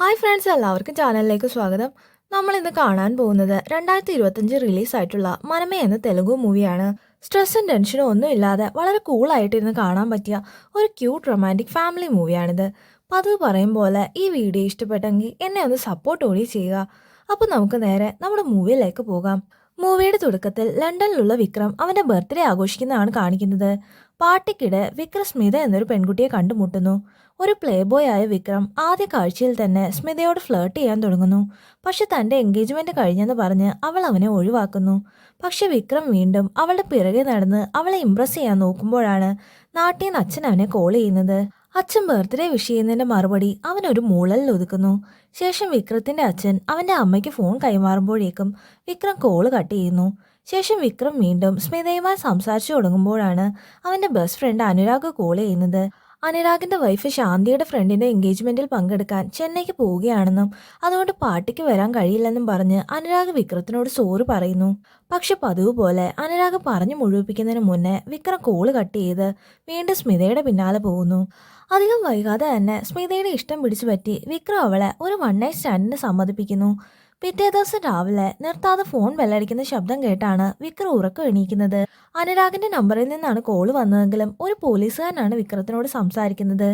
Hi friends, എല്ലാവർക്കും ചാനലിലേക്ക് സ്വാഗതം. നമ്മൾ ഇന്ന് കാണാൻ പോകുന്നത് 2025 റിലീസായിട്ടുള്ള മനമ എന്ന തെലുഗു മൂവിയാണ്. സ്ട്രെസ്സും ടെൻഷനും ഒന്നും ഇല്ലാതെ വളരെ കൂളായിട്ടിരുന്ന് കാണാൻ പറ്റിയ ഒരു ക്യൂട്ട് റൊമാൻറ്റിക് ഫാമിലി മൂവിയാണിത്. പതിവ് പറയും പോലെ ഈ വീഡിയോ ഇഷ്ടപ്പെട്ടെങ്കിൽ എന്നെ ഒന്ന് സപ്പോർട്ട് കൂടി ചെയ്യുക. അപ്പോൾ നമുക്ക് നേരെ നമ്മുടെ മൂവിയിലേക്ക് പോകാം. മൂവിയുടെ തുടക്കത്തിൽ ലണ്ടനിലുള്ള വിക്രം അവൻ്റെ ബർത്ത്ഡേ ആഘോഷിക്കുന്നതാണ് കാണിക്കുന്നത്. പാർട്ടിക്കിടെ വിക്രം സ്മിത എന്നൊരു പെൺകുട്ടിയെ കണ്ടുമുട്ടുന്നു. ഒരു പ്ലേ ബോയ് ആയ വിക്രം ആദ്യ കാഴ്ചയിൽ തന്നെ സ്മിതയോട് ഫ്ലേർട്ട് ചെയ്യാൻ തുടങ്ങുന്നു. പക്ഷെ തൻ്റെ എൻഗേജ്മെന്റ് കഴിഞ്ഞെന്ന് പറഞ്ഞ് അവൾ അവനെ ഒഴിവാക്കുന്നു. പക്ഷെ വിക്രം വീണ്ടും അവളുടെ പിറകെ നടന്ന് അവളെ ഇംപ്രസ് ചെയ്യാൻ നോക്കുമ്പോഴാണ് നാട്ടിൽ നിന്ന് അച്ഛൻ അവനെ കോൾ ചെയ്യുന്നത്. അച്ഛൻ ബർത്ത്ഡേ വിഷ് ചെയ്യുന്നതിന്റെ മറുപടി അവനൊരു മൂളലിൽ ഒതുക്കുന്നു. ശേഷം വിക്രത്തിന്റെ അച്ഛൻ അവന്റെ അമ്മയ്ക്ക് ഫോൺ കൈമാറുമ്പോഴേക്കും വിക്രം കോള് കട്ട് ചെയ്യുന്നു. ശേഷം വിക്രം വീണ്ടും സ്മിതയുമായി സംസാരിച്ചു തുടങ്ങുമ്പോഴാണ് അവന്റെ ബെസ്റ്റ് ഫ്രണ്ട് അനുരാഗ് കോൾ ചെയ്യുന്നത്. അനുരാഗിന്റെ വൈഫ് ശാന്തിയുടെ ഫ്രണ്ടിന്റെ എൻഗേജ്മെന്റിൽ പങ്കെടുക്കാൻ ചെന്നൈക്ക് പോവുകയാണെന്നും അതുകൊണ്ട് പാർട്ടിക്ക് വരാൻ കഴിയില്ലെന്നും പറഞ്ഞ് അനുരാഗ് വിക്രത്തിനോട് സോറി പറയുന്നു. പക്ഷെ പതിവ് പോലെ അനുരാഗ് പറഞ്ഞു മുഴുവിപ്പിക്കുന്നതിന് മുന്നേ വിക്രം കോള് കട്ട് ചെയ്ത് വീണ്ടും സ്മിതയുടെ പിന്നാലെ പോകുന്നു. അധികം വൈകാതെ തന്നെ സ്മിതയുടെ ഇഷ്ടം പിടിച്ചു പറ്റി വിക്രം അവളെ ഒരു വൺ നൈറ്റ് സ്റ്റാൻഡിന് സമ്മതിപ്പിക്കുന്നു. പിറ്റേ ദിവസം രാവിലെ നിർത്താതെ ഫോൺ ബെല്ലടിക്കുന്ന ശബ്ദം കേട്ടാണ് വിക്രം ഉറക്കം എണീക്കുന്നത്. അനുരാഗിന്റെ നമ്പറിൽ നിന്നാണ് കോള് വന്നതെങ്കിലും ഒരു പോലീസുകാരനാണ് വിക്രത്തിനോട് സംസാരിക്കുന്നത്.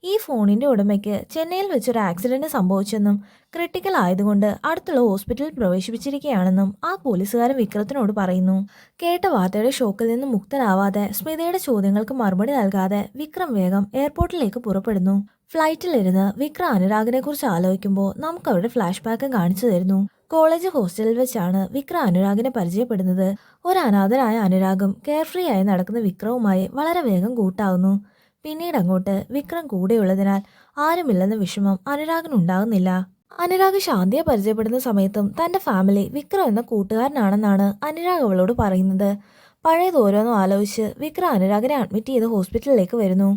ഈ ഫോണിന്റെ ഉടമയ്ക്ക് ചെന്നൈയിൽ വെച്ചൊരു ആക്സിഡന്റ് സംഭവിച്ചെന്നും ക്രിട്ടിക്കൽ ആയതുകൊണ്ട് അടുത്തുള്ള ഹോസ്പിറ്റലിൽ പ്രവേശിപ്പിച്ചിരിക്കുകയാണെന്നും ആ പോലീസുകാരൻ വിക്രത്തിനോട് പറയുന്നു. കേട്ട വാർത്തയുടെ ഷോക്കിൽ നിന്ന് മുക്തനാവാതെ സ്മിതയുടെ ചോദ്യങ്ങൾക്ക് മറുപടി നൽകാതെ വിക്രം വേഗം എയർപോർട്ടിലേക്ക് പുറപ്പെടുന്നു. ഫ്ലൈറ്റിലിരുന്ന് വിക്രം അനുരാഗിനെ കുറിച്ച് ആലോചിക്കുമ്പോൾ നമുക്ക് അവരുടെ ഫ്ലാഷ് ബാക്ക് കാണിച്ചു തരുന്നു. കോളേജ് ഹോസ്റ്റലിൽ വെച്ചാണ് വിക്രം അനുരാഗിനെ പരിചയപ്പെടുന്നത്. ഒരു അനാഥനായ അനുരാഗും കെയർഫ്രീ ആയി നടക്കുന്ന വിക്രവുമായി വളരെ വേഗം കൂട്ടാവുന്നു. പിന്നീട് അങ്ങോട്ട് വിക്രം കൂടെയുള്ളതിനാൽ ആരുമില്ലെന്ന വിഷമം അനുരാഗിനുണ്ടാകുന്നില്ല. അനുരാഗ് ശാന്തിയെ പരിചയപ്പെടുന്ന സമയത്തും തന്റെ ഫാമിലി വിക്രം എന്ന കൂട്ടുകാരനാണെന്നാണ് അനുരാഗ് അവളോട് പറയുന്നത്. പഴയതോരോന്നും ആലോചിച്ച് വിക്രം അനുരാഗിനെ അഡ്മിറ്റ് ചെയ്ത് ഹോസ്പിറ്റലിലേക്ക് വരുന്നു.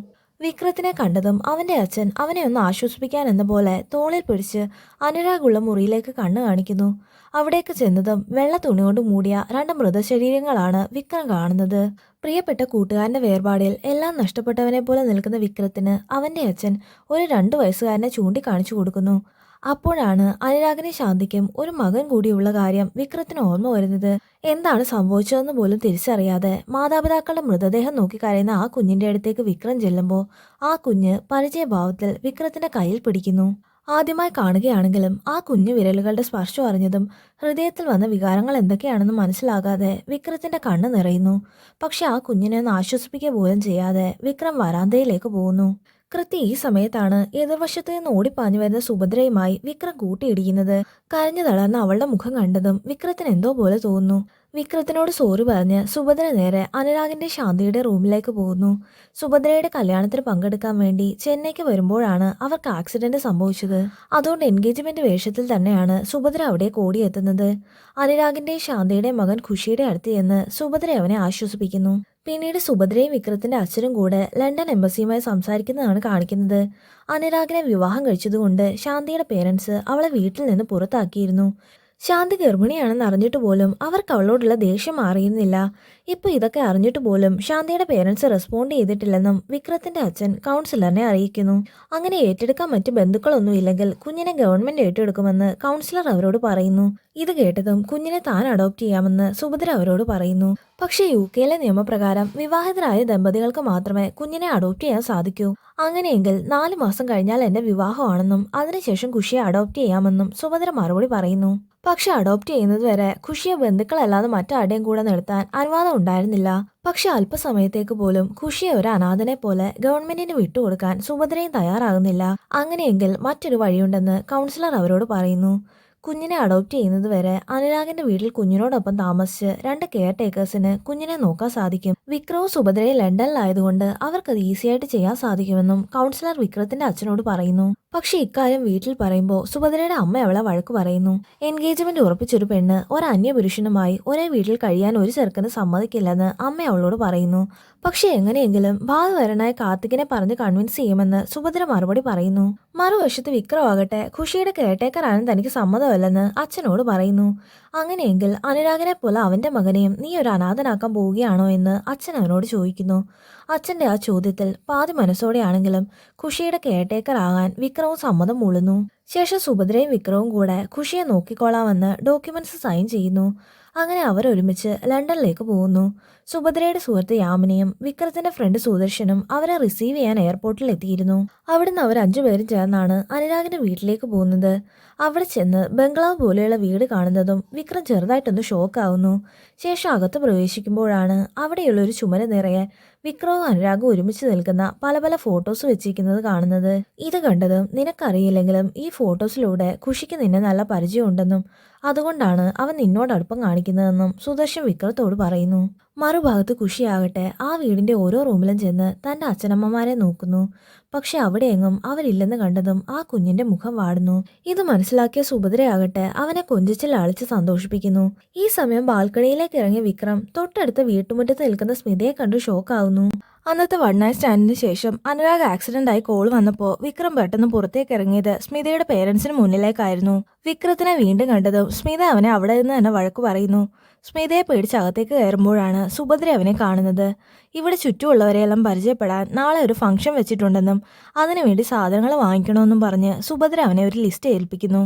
വിക്രത്തിനെ കണ്ടതും അവന്റെ അച്ഛൻ അവനെ ഒന്ന് ആശ്വസിപ്പിക്കാൻ എന്ന പോലെ തോളിൽ പിടിച്ച് അനുരാഗുള്ള മുറിയിലേക്ക് കണ്ണു കാണിക്കുന്നു. അവിടേക്ക് ചെന്നതും വെള്ള തുണി കൊണ്ട് മൂടിയ രണ്ട് മൃതശരീരങ്ങളാണ് വിക്രം കാണുന്നത്. പ്രിയപ്പെട്ട കൂട്ടുകാരന്റെ വേർപാടിൽ എല്ലാം നഷ്ടപ്പെട്ടവനെ പോലെ നിൽക്കുന്ന വിക്രത്തിന് അവന്റെ അച്ഛൻ ഒരു 2 വയസ്സുകാരനെ ചൂണ്ടിക്കാണിച്ചു കൊടുക്കുന്നു. അപ്പോഴാണ് അനുരാഗിനെ ശാന്തിക്കും ഒരു മകൻ കൂടിയുള്ള കാര്യം വിക്രത്തിന് ഓർമ്മ വരുന്നത്. എന്താണ് സംഭവിച്ചതെന്ന് പോലും തിരിച്ചറിയാതെ മാതാപിതാക്കളുടെ മൃതദേഹം നോക്കി കരയുന്ന ആ കുഞ്ഞിന്റെ അടുത്തേക്ക് വിക്രം ചെല്ലുമ്പോൾ ആ കുഞ്ഞ് പരിചയഭാവത്തിൽ വിക്രത്തിന്റെ കയ്യിൽ പിടിക്കുന്നു. ആദ്യമായി കാണുകയാണെങ്കിലും ആ കുഞ്ഞു വിരലുകളുടെ സ്പർശം അറിഞ്ഞതും ഹൃദയത്തിൽ വന്ന വികാരങ്ങൾ എന്തൊക്കെയാണെന്ന് മനസ്സിലാകാതെ വിക്രത്തിന്റെ കണ്ണ് നിറയുന്നു. പക്ഷെ ആ കുഞ്ഞിനെ ഒന്ന് ആശ്വസിപ്പിക്കുക പോലും ചെയ്യാതെ വിക്രം വരാന്തയിലേക്ക് പോകുന്നു. കൃത്യ ഈ സമയത്താണ് എതിർവശത്ത് നിന്ന് ഓടിപ്പാഞ്ഞു വരുന്ന സുഭദ്രയുമായി വിക്രം കൂട്ടിയിടിക്കുന്നത്. കരഞ്ഞു തളർന്ന അവളുടെ മുഖം കണ്ടതും വിക്രത്തിന് എന്തോ പോലെ തോന്നുന്നു. വിക്രത്തിനോട് സോറി പറഞ്ഞ് സുഭദ്ര നേരെ അനുരാഗിന്റെ ശാന്തിയുടെ റൂമിലേക്ക് പോകുന്നു. സുഭദ്രയുടെ കല്യാണത്തിന് പങ്കെടുക്കാൻ വേണ്ടി ചെന്നൈക്ക് വരുമ്പോഴാണ് അവർക്ക് ആക്സിഡന്റ് സംഭവിച്ചത്. അതുകൊണ്ട് എൻഗേജ്മെന്റ് വേഷത്തിൽ തന്നെയാണ് സുഭദ്ര അവിടെ ഓടിയെത്തുന്നത്. അനുരാഗിന്റെ ശാന്തിയുടെ മകൻ ഖുഷിയുടെ അടുത്ത് ചെന്ന് സുഭദ്ര അവനെ ആശ്വസിപ്പിക്കുന്നു. പിന്നീട് സുഭദ്രയും വിക്രത്തിന്റെ അച്ഛനും കൂടെ ലണ്ടൻ എംബസിയുമായി സംസാരിക്കുന്നതാണ് കാണിക്കുന്നത്. അനുരാഗിനെ വിവാഹം കഴിച്ചതുകൊണ്ട് ശാന്തിയുടെ പേരൻസ് അവളെ വീട്ടിൽ നിന്ന് പുറത്താക്കിയിരുന്നു. ശാന്തി ഗർഭിണിയാണെന്ന് അറിഞ്ഞിട്ട് പോലും അവർക്ക് അവളോടുള്ള ദേഷ്യം മാറിയിരുന്നില്ല. ഇപ്പൊ ഇതൊക്കെ അറിഞ്ഞിട്ട് പോലും ശാന്തിയുടെ പേരൻസ് റെസ്പോണ്ട് ചെയ്തിട്ടില്ലെന്നും വിക്രത്തിന്റെ അച്ഛൻ കൗൺസിലറിനെ അറിയിക്കുന്നു. അങ്ങനെ ഏറ്റെടുക്കാൻ മറ്റു ബന്ധുക്കളൊന്നും ഇല്ലെങ്കിൽ കുഞ്ഞിനെ ഗവൺമെന്റ് ഏറ്റെടുക്കുമെന്ന് കൗൺസിലർ അവരോട് പറയുന്നു. ഇത് കേട്ടതും കുഞ്ഞിനെ താൻ അഡോപ്റ്റ് ചെയ്യാമെന്ന് സുഭദ്ര അവരോട് പറയുന്നു. പക്ഷേ UK-ലെ നിയമപ്രകാരം വിവാഹിതരായ ദമ്പതികൾക്ക് മാത്രമേ കുഞ്ഞിനെ അഡോപ്റ്റ് ചെയ്യാൻ സാധിക്കൂ. അങ്ങനെയെങ്കിൽ 4 മാസം കഴിഞ്ഞാൽ എന്റെ വിവാഹമാണെന്നും അതിനുശേഷം ഖുഷിയെ അഡോപ്റ്റ് ചെയ്യാമെന്നും സുഭദ്ര മറുപടി പറയുന്നു. പക്ഷെ അഡോപ്റ്റ് ചെയ്യുന്നത് വരെ ഖുഷിയെ ബന്ധുക്കളല്ലാതെ മറ്റാരുടെയും കൂടെ നിർത്താൻ അനുവാദം ഉണ്ടായിരുന്നില്ല. പക്ഷെ അല്പസമയത്തേക്ക് പോലും ഖുഷിയെ ഒരു അനാഥനെ പോലെ ഗവൺമെന്റിന് വിട്ടുകൊടുക്കാൻ സുഭദ്രയും തയ്യാറാകുന്നില്ല. അങ്ങനെയെങ്കിൽ മറ്റൊരു വഴിയുണ്ടെന്ന് കൗൺസിലർ അവരോട് പറയുന്നു. കുഞ്ഞിനെ അഡോപ്റ്റ് ചെയ്യുന്നത് വരെ അനുരാഗിന്റെ വീട്ടിൽ കുഞ്ഞിനോടൊപ്പം താമസിച്ച് 2 കെയർ ടേക്കേഴ്സിന് കുഞ്ഞിനെ നോക്കാൻ സാധിക്കും. വിക്രവും സുഭദ്രയും ലണ്ടനിലായതുകൊണ്ട് അവർക്കത് ഈസിയായിട്ട് ചെയ്യാൻ സാധിക്കുമെന്നും കൗൺസിലർ വിക്രത്തിന്റെ അച്ഛനോട് പറയുന്നു. പക്ഷെ ഇക്കാര്യം വീട്ടിൽ പറയുമ്പോൾ സുഭദ്രയുടെ അമ്മ അവളെ വഴക്ക് പറയുന്നു. എൻഗേജ്മെന്റ് ഉറപ്പിച്ചൊരു പെണ്ണ് ഒരു അന്യപുരുഷനുമായി ഒരേ വീട്ടിൽ കഴിയാൻ ഒരു ചെറുക്കന് സമ്മതിക്കില്ലെന്ന് അമ്മ അവളോട് പറയുന്നു. പക്ഷെ എങ്ങനെയെങ്കിലും ഭാവിവരനായ കാർത്തികിനെ പറഞ്ഞ് കൺവിൻസ് ചെയ്യുമെന്ന് സുഭദ്ര മറുപടി പറയുന്നു. മറുവശത്ത് വിക്രമാകട്ടെ ഖുഷിയുടെ കെയർടേക്കറാണെന്ന് തനിക്ക് സമ്മതമല്ലെന്ന് അച്ഛനോട് പറയുന്നു. അങ്ങനെയെങ്കിൽ അനുരാഗിനെ പോലെ അവന്റെ മകനെയും നീ ഒരു അനാഥനാക്കാൻ പോവുകയാണോ എന്ന് അച്ഛൻ അവനോട് ചോദിക്കുന്നു. അച്ഛന്റെ ആ ചോദ്യത്തിൽ പാതി മനസ്സോടെയാണെങ്കിലും ഖുഷിയുടെ കെയർടേക്കർ ആകാൻ വിക്രവും സമ്മതം മൂളുന്നു. ശേഷം സുഭദ്രയും വിക്രവും കൂടെ ഖുഷിയെ നോക്കിക്കോളാമെന്ന് ഡോക്യുമെന്റ്സ് സൈൻ ചെയ്യുന്നു. അങ്ങനെ അവരൊരുമിച്ച് ലണ്ടനിലേക്ക് പോകുന്നു. സുഭദ്രയുടെ സുഹൃത്ത് യാമിനിയും വിക്രത്തിന്റെ ഫ്രണ്ട് സുദർശനും അവരെ റിസീവ് ചെയ്യാൻ എയർപോർട്ടിൽ എത്തിയിരുന്നു. അവിടുന്ന് അവർ 5 പേരും ചേർന്നാണ് അനുരാഗിന്റെ വീട്ടിലേക്ക് പോകുന്നത്. അവിടെ ചെന്ന് ബംഗ്ലാവ് പോലെയുള്ള വീട് കാണുന്നതും വിക്രം ചെറുതായിട്ടൊന്ന് ഷോക്കാവുന്നു. ശേഷം അകത്ത് പ്രവേശിക്കുമ്പോഴാണ് അവിടെയുള്ള ഒരു ചുമര് നിറയെ വിക്രവും അനുരാഗും ഒരുമിച്ച് നിൽക്കുന്ന പല പല ഫോട്ടോസ് വെച്ചിരിക്കുന്നത് കാണുന്നത്. ഇത് കണ്ടതും നിനക്കറിയില്ലെങ്കിലും ഈ ഫോട്ടോസിലൂടെ ഖുഷിക്ക് നിന്നെ നല്ല പരിചയമുണ്ടെന്നും അതുകൊണ്ടാണ് അവൻ നിന്നോട് അടുപ്പം കാണിക്കുന്നതെന്നും സുദർശൻ വിക്രത്തോട് പറയുന്നു. മറുഭാഗത്ത് ഖുഷിയാകട്ടെ ആ വീടിന്റെ ഓരോ റൂമിലും ചെന്ന് തന്റെ അച്ഛനമ്മമാരെ നോക്കുന്നു. പക്ഷെ അവിടെയെങ്ങും അവരില്ലെന്ന് കണ്ടതും ആ കുഞ്ഞിന്റെ മുഖം വാടുന്നു. ഇത് മനസ്സിലാക്കിയ സുഭദ്രയാകട്ടെ അവനെ കൊഞ്ചിച്ച് ലാളിച്ച് സന്തോഷിപ്പിക്കുന്നു. ഈ സമയം ബാൽക്കണിയിലേക്ക് ഇറങ്ങിയ വിക്രം തൊട്ടടുത്ത വീട്ടുമുറ്റത്ത് നിൽക്കുന്ന സ്മിതയെ കണ്ടു ഷോക്കാവുന്നു. അന്നത്തെ വൺ നൈറ്റ് സ്റ്റാൻഡിന് ശേഷം അനുരാഗ് ആക്സിഡന്റ് ആയി കോൾ വന്നപ്പോൾ വിക്രം പെട്ടെന്ന് പുറത്തേക്ക് ഇറങ്ങിയത് സ്മിതയുടെ പേരൻസിന് മുന്നിലേക്കായിരുന്നു. വിക്രത്തിനെ വീണ്ടും കണ്ടതും സ്മിത അവനെ അവിടെ നിന്ന് തന്നെ വഴക്ക് പറയുന്നു. സ്മിതയെ പേടിച്ച് അകത്തേക്ക് കയറുമ്പോഴാണ് സുഭദ്ര അവനെ കാണുന്നത്. ഇവിടെ ചുറ്റുമുള്ളവരെയെല്ലാം പരിചയപ്പെടാൻ നാളെ ഒരു ഫംഗ്ഷൻ വെച്ചിട്ടുണ്ടെന്നും അതിനുവേണ്ടി സാധനങ്ങൾ വാങ്ങിക്കണമെന്നും പറഞ്ഞ് സുഭദ്ര അവനെ ഒരു ലിസ്റ്റ് ഏൽപ്പിക്കുന്നു.